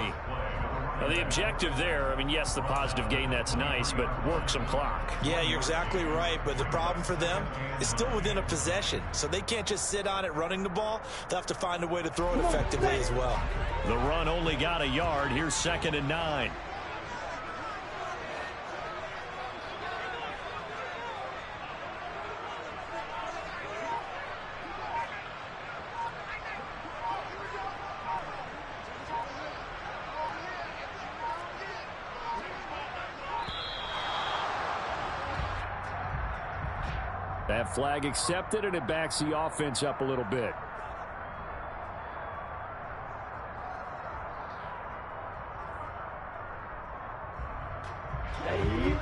Now the objective there, I mean, yes, the positive gain, that's nice, but work some clock. Yeah, you're exactly right, but the problem for them is still within a possession, so they can't just sit on it running the ball. They'll have to find a way to throw it effectively as well. The run only got a yard. Here's 2nd and 9. That flag accepted, and it backs the offense up a little bit.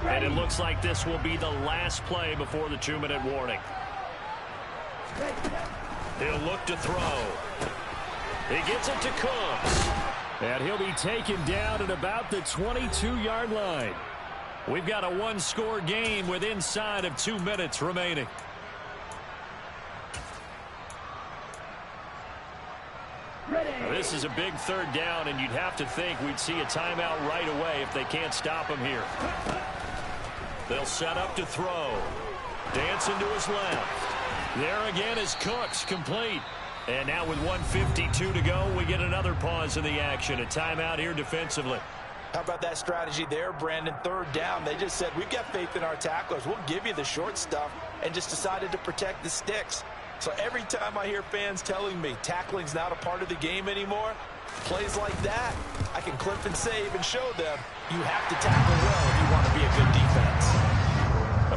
And it looks like this will be the last play before the 2-minute warning. He'll look to throw. He gets it to Crumz. And he'll be taken down at about the 22-yard line. We've got a 1-score game with inside of 2 minutes remaining. Now, this is a big 3rd down, and you'd have to think we'd see a timeout right away if they can't stop him here. They'll set up to throw. Dancing to his left. There again is Cooks, complete. And now with 1:52 to go, we get another pause in the action. A timeout here defensively. How about that strategy there, Brandon? 3rd down. They just said, we've got faith in our tacklers. We'll give you the short stuff, and just decided to protect the sticks. So every time I hear fans telling me tackling's not a part of the game anymore, plays like that, I can clip and save and show them you have to tackle well if you want to be a good defense.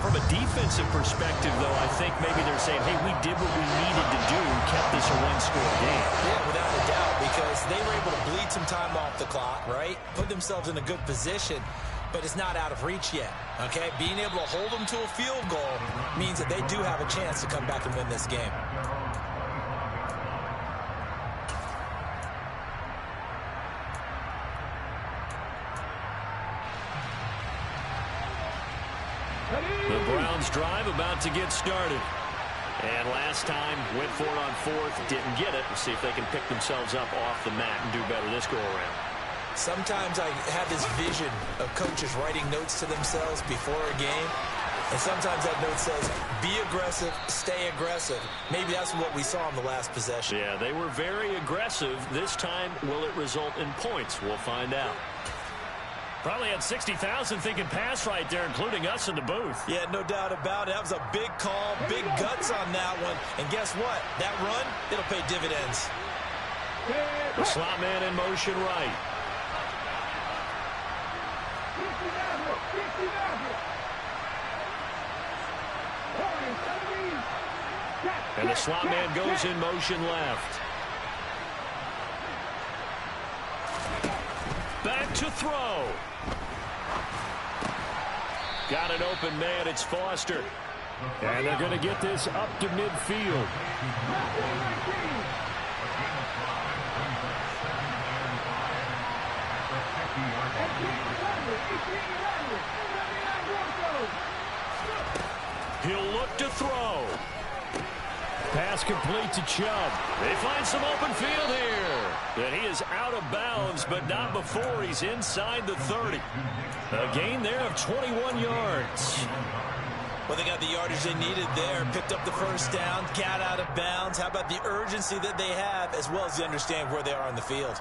From a defensive perspective, though, I think maybe they're saying, hey, we did what we needed to do and kept this a 1-score game. Yeah, without a doubt, because they were able to bleed some time off the clock, right? Put themselves in a good position, but it's not out of reach yet, okay? Being able to hold them to a field goal means that they do have a chance to come back and win this game. drive about to get started. And last time, went for it on fourth, didn't get it. We'll see if they can pick themselves up off the mat and do better this go-around. Sometimes I have this vision of coaches writing notes to themselves before a game. And sometimes that note says, be aggressive, stay aggressive. Maybe that's what we saw in the last possession. Yeah, they were very aggressive. This time, will it result in points? We'll find out. Probably had 60,000 thinking pass right there, including us in the booth. Yeah, no doubt about it. That was a big call, big guts on that one. And guess what? That run, it'll pay dividends. The slot man in motion right. And the slot man goes in motion left. Back to throw. Got an open man. It's Foster. And they're going to get this up to midfield. He'll look to throw. Pass complete to Chubb. They find some open field here. And he is out of bounds, but not before he's inside the 30. A gain there of 21 yards. Well, they got the yardage they needed there. Picked up the first down, got out of bounds. How about the urgency that they have, as well as they understand where they are on the field?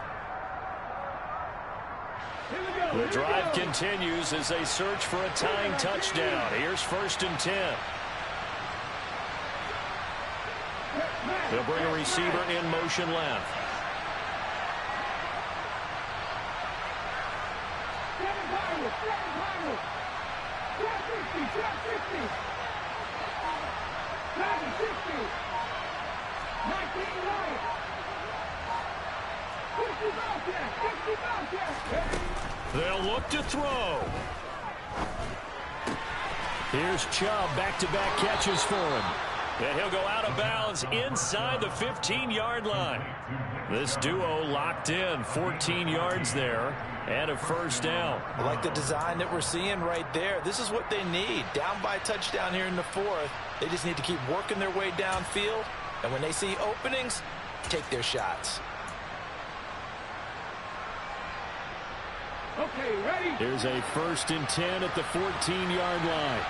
The drive continues as they search for a tying touchdown. Here's 1st and 10. They'll bring a receiver in motion left. They'll look to throw. Here's Chubb, back-to-back catches for him. And he'll go out of bounds inside the 15-yard line. This duo locked in, 14 yards there, and a first down. I like the design that we're seeing right there. This is what they need. Down by a touchdown here in the 4th. They just need to keep working their way downfield. And when they see openings, take their shots. Okay, ready? Here's a 1st and 10 at the 14-yard line.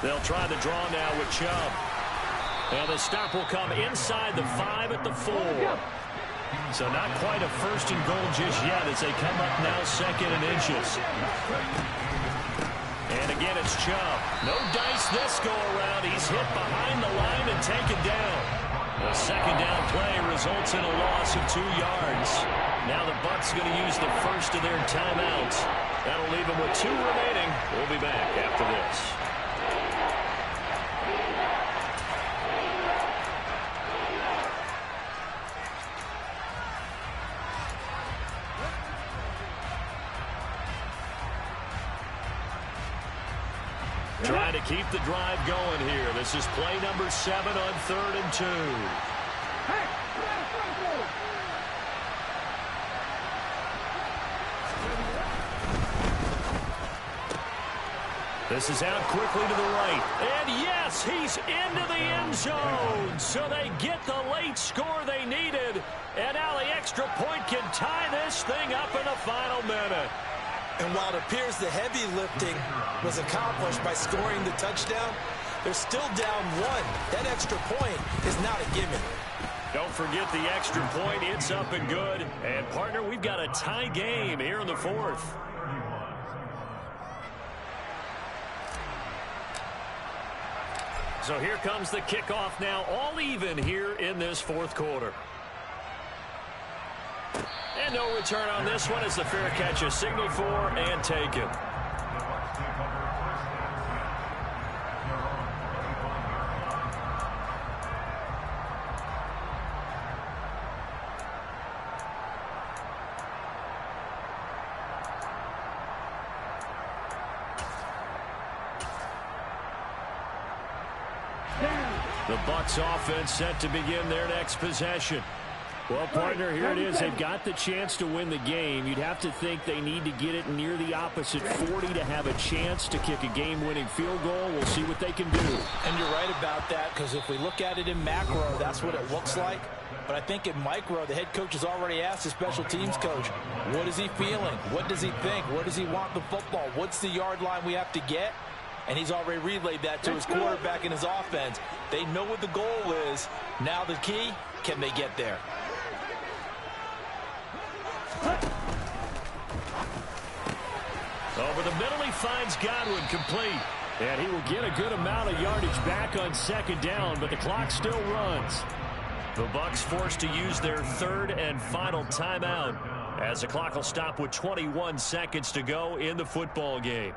They'll try the draw now with Chubb. And the stop will come inside the 5 at the 4. So not quite a 1st and goal just yet as they come up now 2nd and inches. And again, it's Chubb. No dice this go-around. He's hit behind the line and taken down. The 2nd down play results in a loss of 2 yards. Now the Bucs going to use the first of their timeouts. That'll leave them with 2 remaining. We'll be back after this. Trying to keep the drive going here. This is play number 7 on 3rd and 2. This is out quickly to the right. And yes, he's into the end zone. So they get the late score they needed. And now the extra point can tie this thing up in the final minute. And while it appears the heavy lifting was accomplished by scoring the touchdown, they're still down 1. That extra point is not a gimme. Don't forget the extra point. It's up and good. And, partner, we've got a tie game here in the 4th. So here comes the kickoff now, all even here in this 4th quarter. And no return on this one as the fair catch is signaled for and taken. The Bucs offense set to begin their next possession. Well, partner, here it is. They've got the chance to win the game. You'd have to think they need to get it near the opposite 40 to have a chance to kick a game-winning field goal. We'll see what they can do. And you're right about that, because if we look at it in macro, that's what it looks like. But I think in micro, the head coach has already asked the special teams coach, what is he feeling? What does he think? Where does he want the football? What's the yard line we have to get? And he's already relayed that to his quarterback and his offense. They know what the goal is. Now the key, can they get there? Over the middle, he finds Godwin complete. And he will get a good amount of yardage back on second down, but the clock still runs. The Bucs forced to use their third and final timeout as the clock will stop with 21 seconds to go in the football game.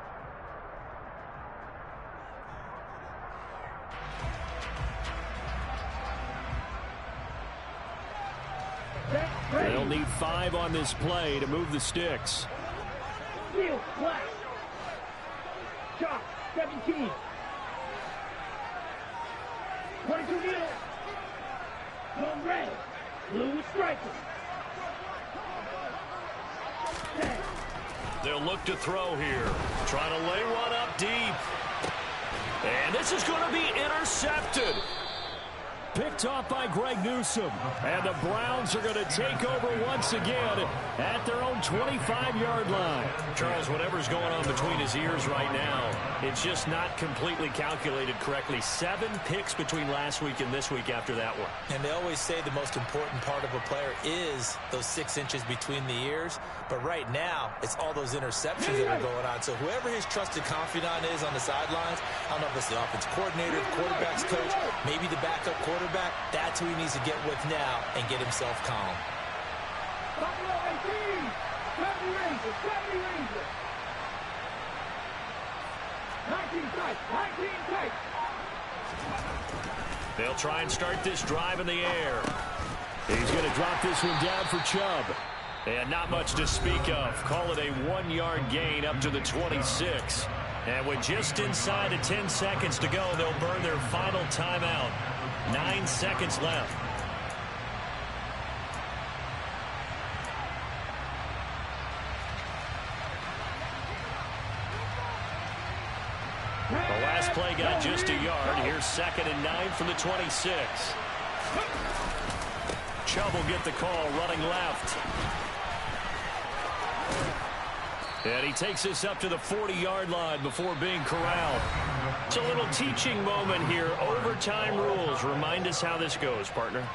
They'll need 5 on this play to move the sticks. Field, flash. Chop, 17. 22 middle. Home red. Blue striker. 10. They'll look to throw here. Trying to lay one up deep. And this is going to be intercepted. Picked off by Greg Newsome. And the Browns are going to take over once again at their own 25-yard line. Charles, whatever's going on between his ears right now, it's just not completely calculated correctly. 7 picks between last week and this week after that one. And they always say the most important part of a player is those 6 inches between the ears. But right now, it's all those interceptions that are going on. So whoever his trusted confidant is on the sidelines, I don't know if it's the offensive coordinator, the quarterback's coach, maybe the backup quarterback, that's who he needs to get with now and get himself calm. 19 tight. They'll try and start this drive in the air. He's going to drop this one down for Chubb. And not much to speak of. Call it a 1-yard gain up to the 26. And with just inside of 10 seconds to go, they'll burn their final timeout. 9 seconds left. The last play got just a yard. Here's 2nd and 9 from the 26. Chubb will get the call running left. And he takes this up to the 40-yard line before being corralled. It's a little teaching moment here. Overtime rules. Remind us how this goes, partner.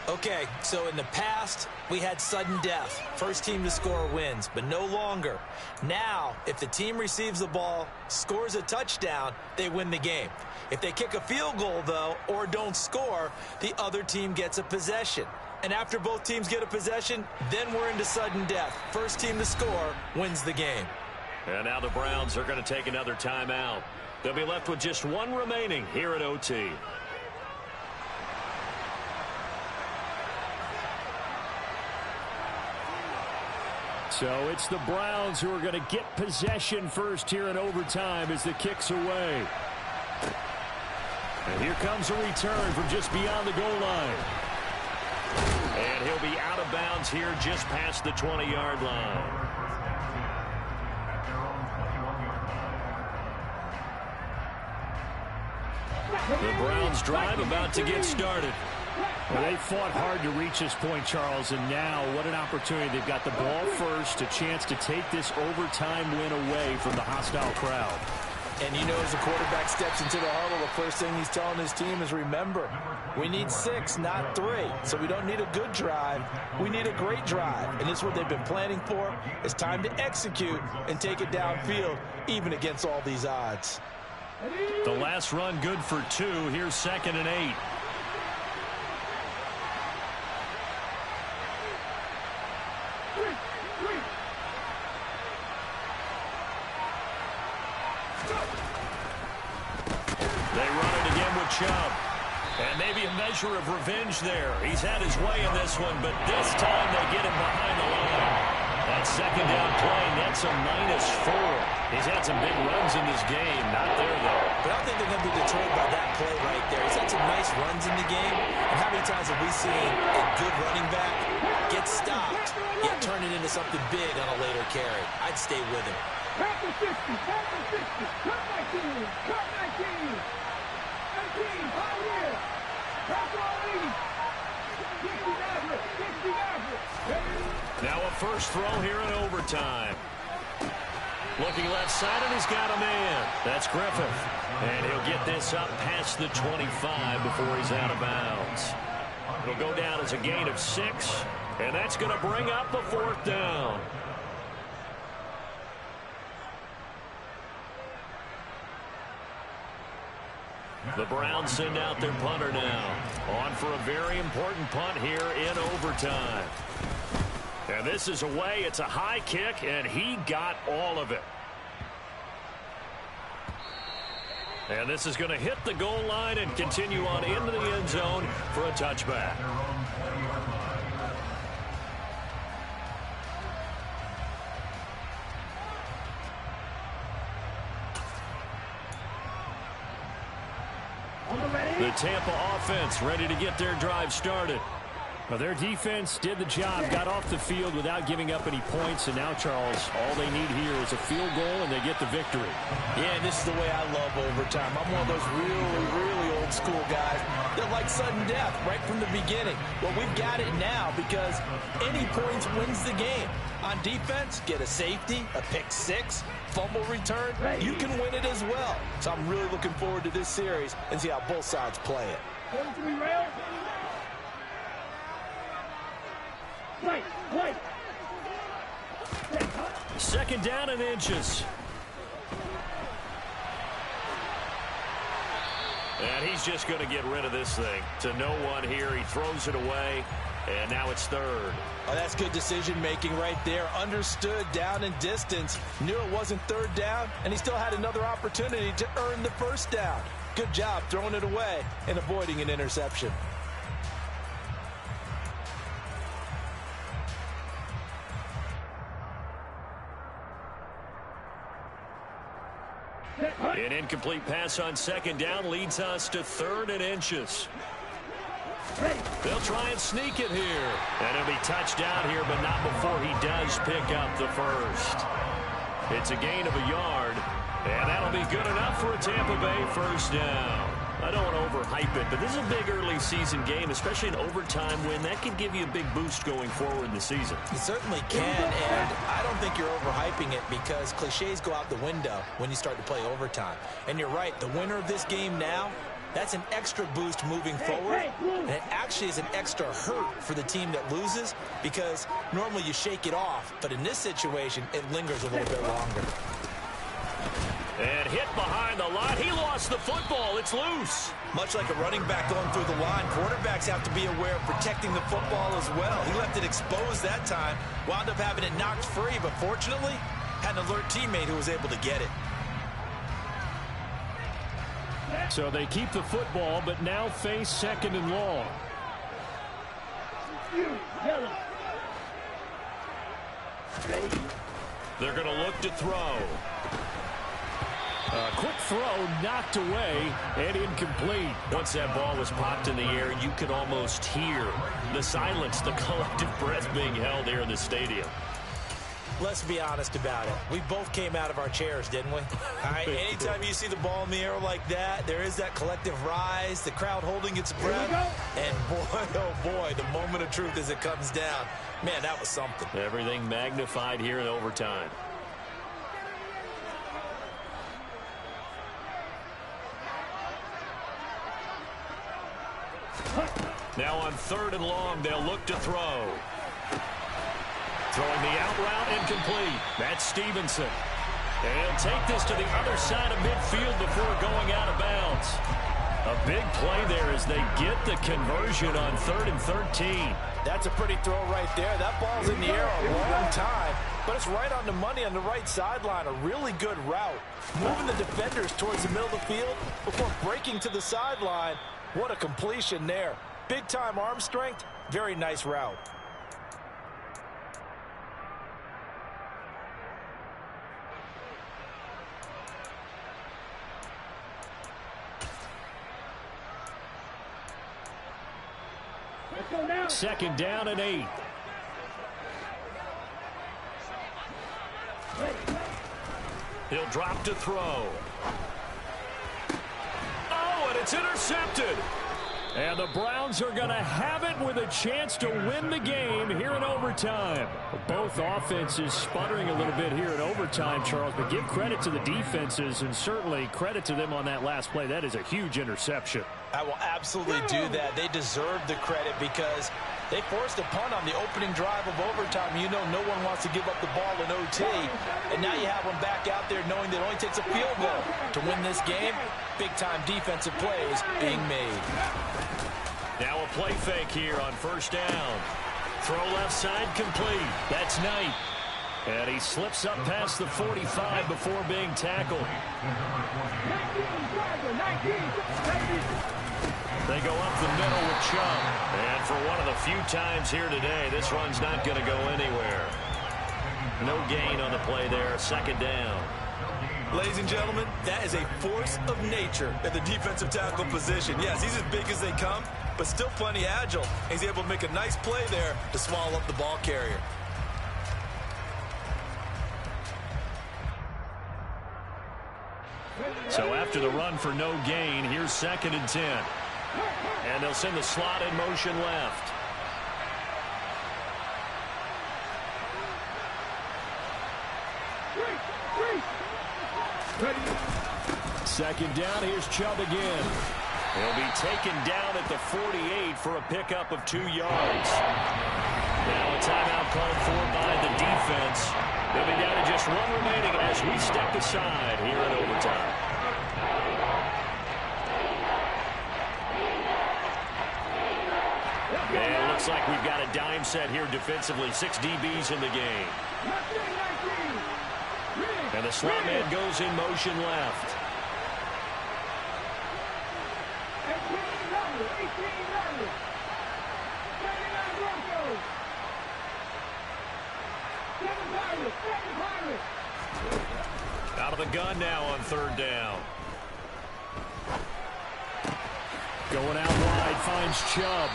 Okay, so in the past, we had sudden death. First team to score wins, but no longer. Now, if the team receives the ball, scores a touchdown, they win the game. If they kick a field goal, though, or don't score, the other team gets a possession. And after both teams get a possession, then we're into sudden death. First team to score wins the game. And now the Browns are going to take another timeout. They'll be left with just 1 remaining here at OT. So it's the Browns who are going to get possession first here in overtime as the kick's away. And here comes a return from just beyond the goal line. And he'll be out of bounds here just past the 20-yard line. The Browns drive about to get started. Well, they fought hard to reach this point, Charles, and now what an opportunity. They've got the ball first, a chance to take this overtime win away from the hostile crowd. And you know, as the quarterback steps into the huddle, the first thing he's telling his team is, remember, we need 6, not 3. So we don't need a good drive. We need a great drive. And this is what they've been planning for. It's time to execute and take it downfield, even against all these odds. The last run good for 2. Here's 2nd and 8. Chubb. And maybe a measure of revenge there. He's had his way in this one, but this time they get him behind the line. And that second down play nets a -4. He's had some big runs in this game. Not there, though. But I don't think they're going to be deterred by that play right there. He's had some nice runs in the game. And how many times have we seen a good running back get stopped, yet turn it into something big on a later carry? I'd stay with him. Cut the 60, cut the 60, cut 19, cut 19. 19, 5 years. That's all we need. 60 yards. Now a first throw here in overtime. Looking left side, and he's got a man. That's Griffith. And he'll get this up past the 25 before he's out of bounds. It'll go down as a gain of 6, and that's going to bring up a 4th down. The Browns send out their punter now. On for a very important punt here in overtime. And this is away. It's a high kick, and he got all of it. And this is going to hit the goal line and continue on into the end zone for a touchback. The Tampa offense ready to get their drive started. Well, their defense did the job, got off the field without giving up any points, and now, Charles, all they need here is a field goal, and they get the victory. Yeah, this is the way I love overtime. I'm one of those really old school guys that like sudden death right from the beginning. Well, we've got it now because any points wins the game. On defense, get a safety, a pick 6, fumble return, you can win it as well. So I'm really looking forward to this series and see how both sides play it. Wait. Second down and inches. And he's just going to get rid of this thing. To no one here. He throws it away, and now it's 3rd. Oh, that's good decision-making right there. Understood down and distance. Knew it wasn't 3rd down, and he still had another opportunity to earn the 1st down. Good job throwing it away and avoiding an interception. An incomplete pass on second down leads us to 3rd and inches. They'll try and sneak it here. And it'll be touchdown here, but not before he does pick up the 1st. It's a gain of a yard, and that'll be good enough for a Tampa Bay 1st down. I don't want to overhype it, but this is a big early season game, especially an overtime win. That could give you a big boost going forward in the season. It certainly can, and I don't think you're overhyping it because cliches go out the window when you start to play overtime. And you're right, the winner of this game now, that's an extra boost moving forward, and it actually is an extra hurt for the team that loses because normally you shake it off, but in this situation, it lingers a little bit longer. And hit behind the line. He lost the football. It's loose. Much like a running back going through the line, quarterbacks have to be aware of protecting the football as well. He left it exposed that time, wound up having it knocked free, but fortunately, had an alert teammate who was able to get it. So they keep the football, but now face 2nd and long. They're going to look to throw. A quick throw knocked away and incomplete. Once that ball was popped in the air, you could almost hear the silence, the collective breath being held here in the stadium. Let's be honest about it. We both came out of our chairs, didn't we? All right, anytime you see the ball in the air like that, there is that collective rise, the crowd holding its breath. And boy, oh boy, the moment of truth as it comes down. Man, that was something. Everything magnified here in overtime. Now on 3rd and long, they'll look to throw. Throwing the out route incomplete. That's Stevenson. And he'll take this to the other side of midfield before going out of bounds. A big play there as they get the conversion on 3rd and 13. That's a pretty throw right there. That ball's in the air a long time, but it's right on the money on the right sideline. A really good route. Moving the defenders towards the middle of the field before breaking to the sideline. What a completion there. Big-time arm strength. Very nice route. 2nd down and 8. He'll drop to throw. Oh, and it's intercepted. And the Browns are going to have it with a chance to win the game here in overtime. Both offenses sputtering a little bit here in overtime, Charles, but give credit to the defenses and certainly credit to them on that last play. That is a huge interception. I will absolutely do that. They deserve the credit because they forced a punt on the opening drive of overtime. You know no one wants to give up the ball in OT. And now you have them back out there knowing that it only takes a field goal to win this game. Big-time defensive plays being made. Now a play fake here on 1st down. Throw left side complete. That's Knight. And he slips up past the 45 before being tackled. They go up the middle with Chubb. And for one of the few times here today, this run's not going to go anywhere. No gain on the play there. 2nd down. Ladies and gentlemen, that is a force of nature at the defensive tackle position. Yes, he's as big as they come, but still plenty agile. He's able to make a nice play there to swallow up the ball carrier. So after the run for no gain, here's 2nd and 10. And they'll send the slot in motion left. Second down, here's Chubb again. He'll be taken down at the 48 for a pickup of 2 yards. Now a timeout called for by the defense. They'll be down to just 1 remaining as we step aside here in overtime. And it looks like we've got a dime set here defensively. 6 DBs in the game. And the slot man goes in motion left. Out of the gun now on 3rd down. Going out wide, finds Chubb.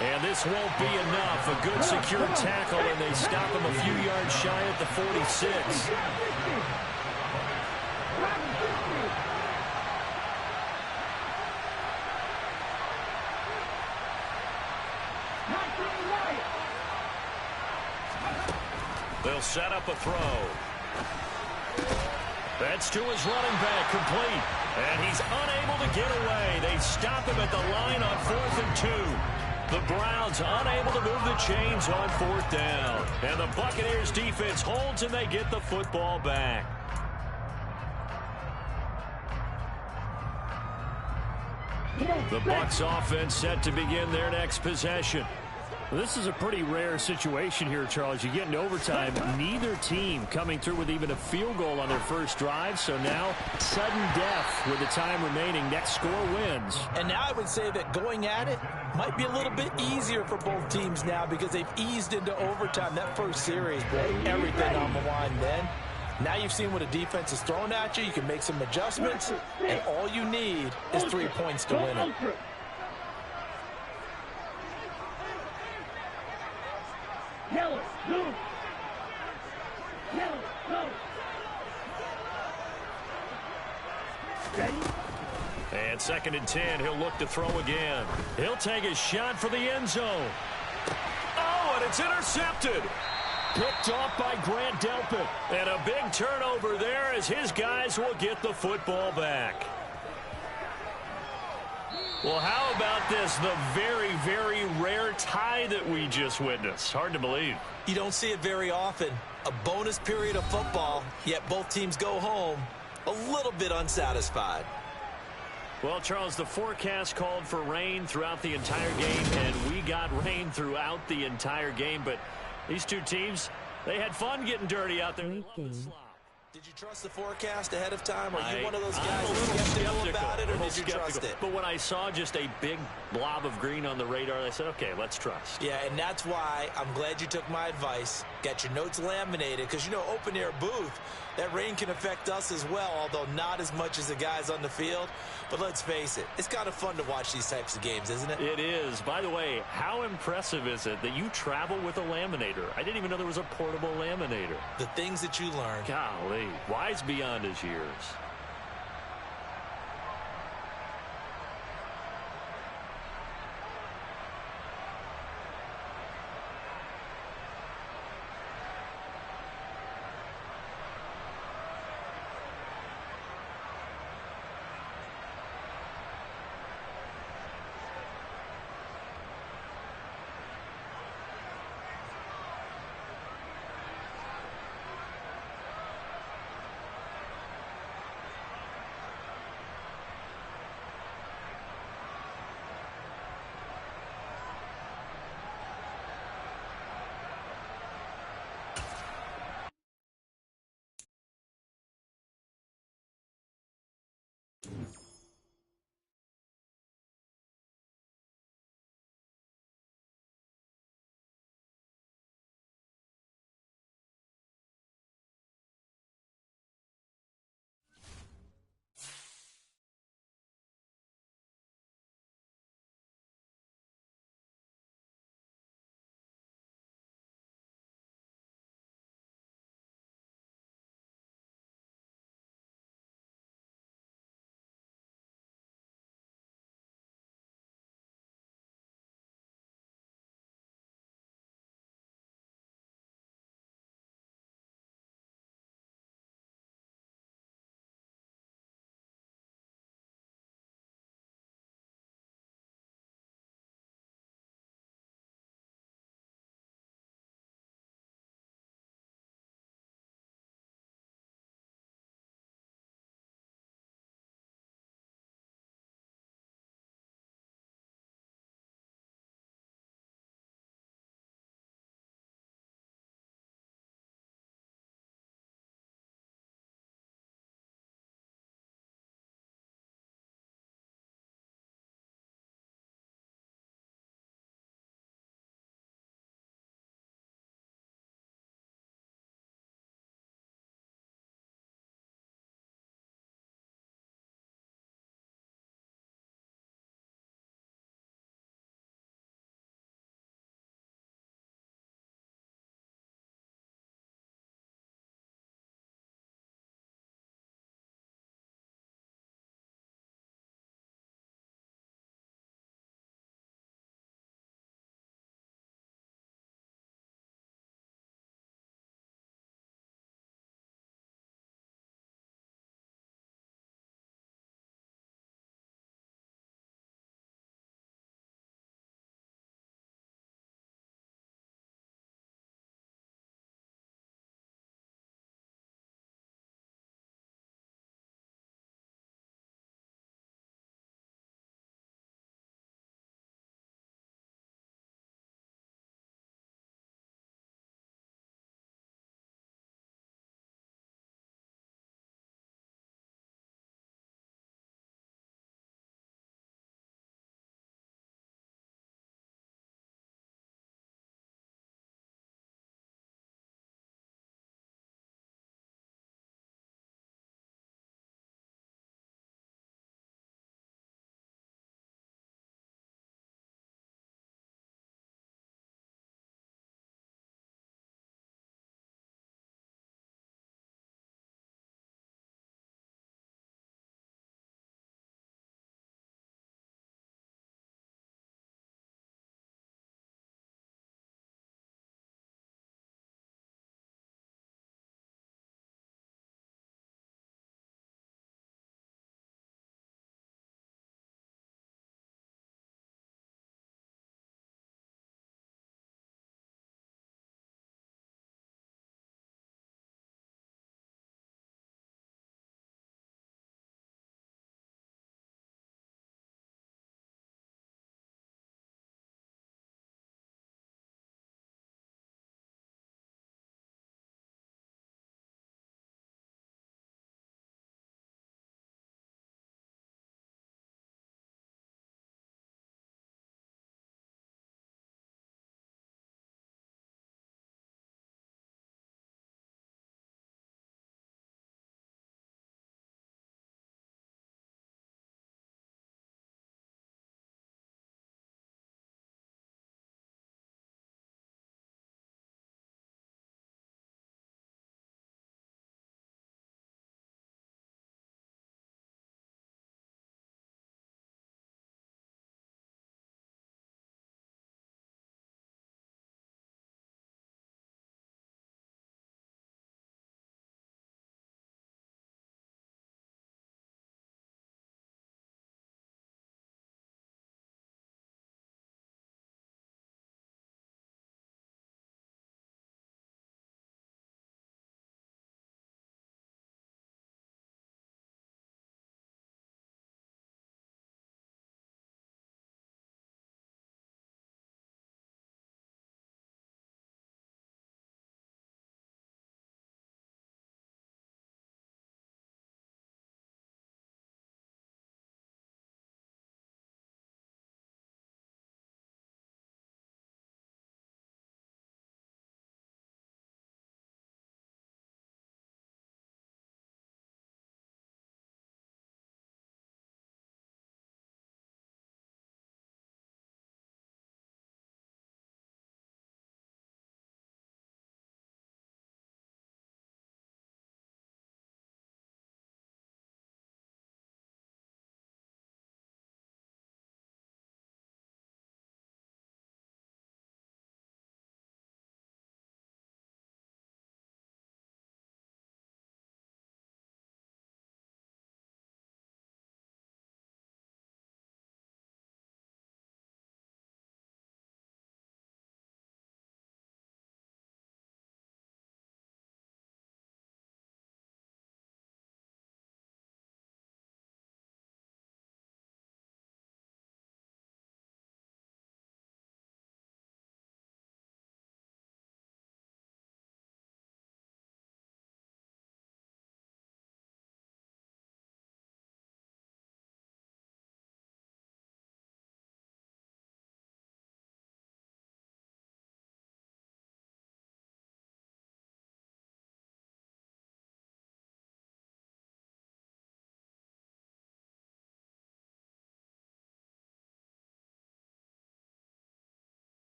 And this won't be enough. A good secure tackle, and they stop him a few yards shy at the 46. They'll set up a throw. That's to his running back, complete. And he's unable to get away. They stop him at the line on 4th and 2. The Browns unable to move the chains on 4th down. And the Buccaneers defense holds and they get the football back. The Bucs offense set to begin their next possession. Well, this is a pretty rare situation here, Charles. You get into overtime, neither team coming through with even a field goal on their first drive. So now, sudden death with the time remaining. Next score wins. And now I would say that going at it might be a little bit easier for both teams now because they've eased into overtime. That first series, everything on the line then. Now you've seen what a defense is throwing at you. You can make some adjustments, and all you need is 3 points to win it. And 2nd and 10, he'll look to throw again. He'll take a shot for the end zone. Oh, and it's intercepted. Picked off by Grant Delpit. And a big turnover there as his guys will get the football back. Well, how about this? The very, very rare tie that we just witnessed. Hard to believe. You don't see it very often. A bonus period of football, yet both teams go home a little bit unsatisfied. Well, Charles, the forecast called for rain throughout the entire game, and we got rain throughout the entire game. But these two teams, they had fun getting dirty out there. Did you trust the forecast ahead of time? Are you one of those guys who's skeptical about it, or did you trust it? But when I saw just a big blob of green on the radar, I said, okay, let's trust. Yeah, and that's why I'm glad you took my advice. Got your notes laminated, because, you know, open-air booth, That rain can affect us as well, although not as much as the guys on the field. But let's face it, it's kind of fun to watch these types of games, isn't it? It is. By the way, how impressive is it that you travel with a laminator? I didn't even know there was a portable laminator. The things that you learn. Golly, wise beyond his years.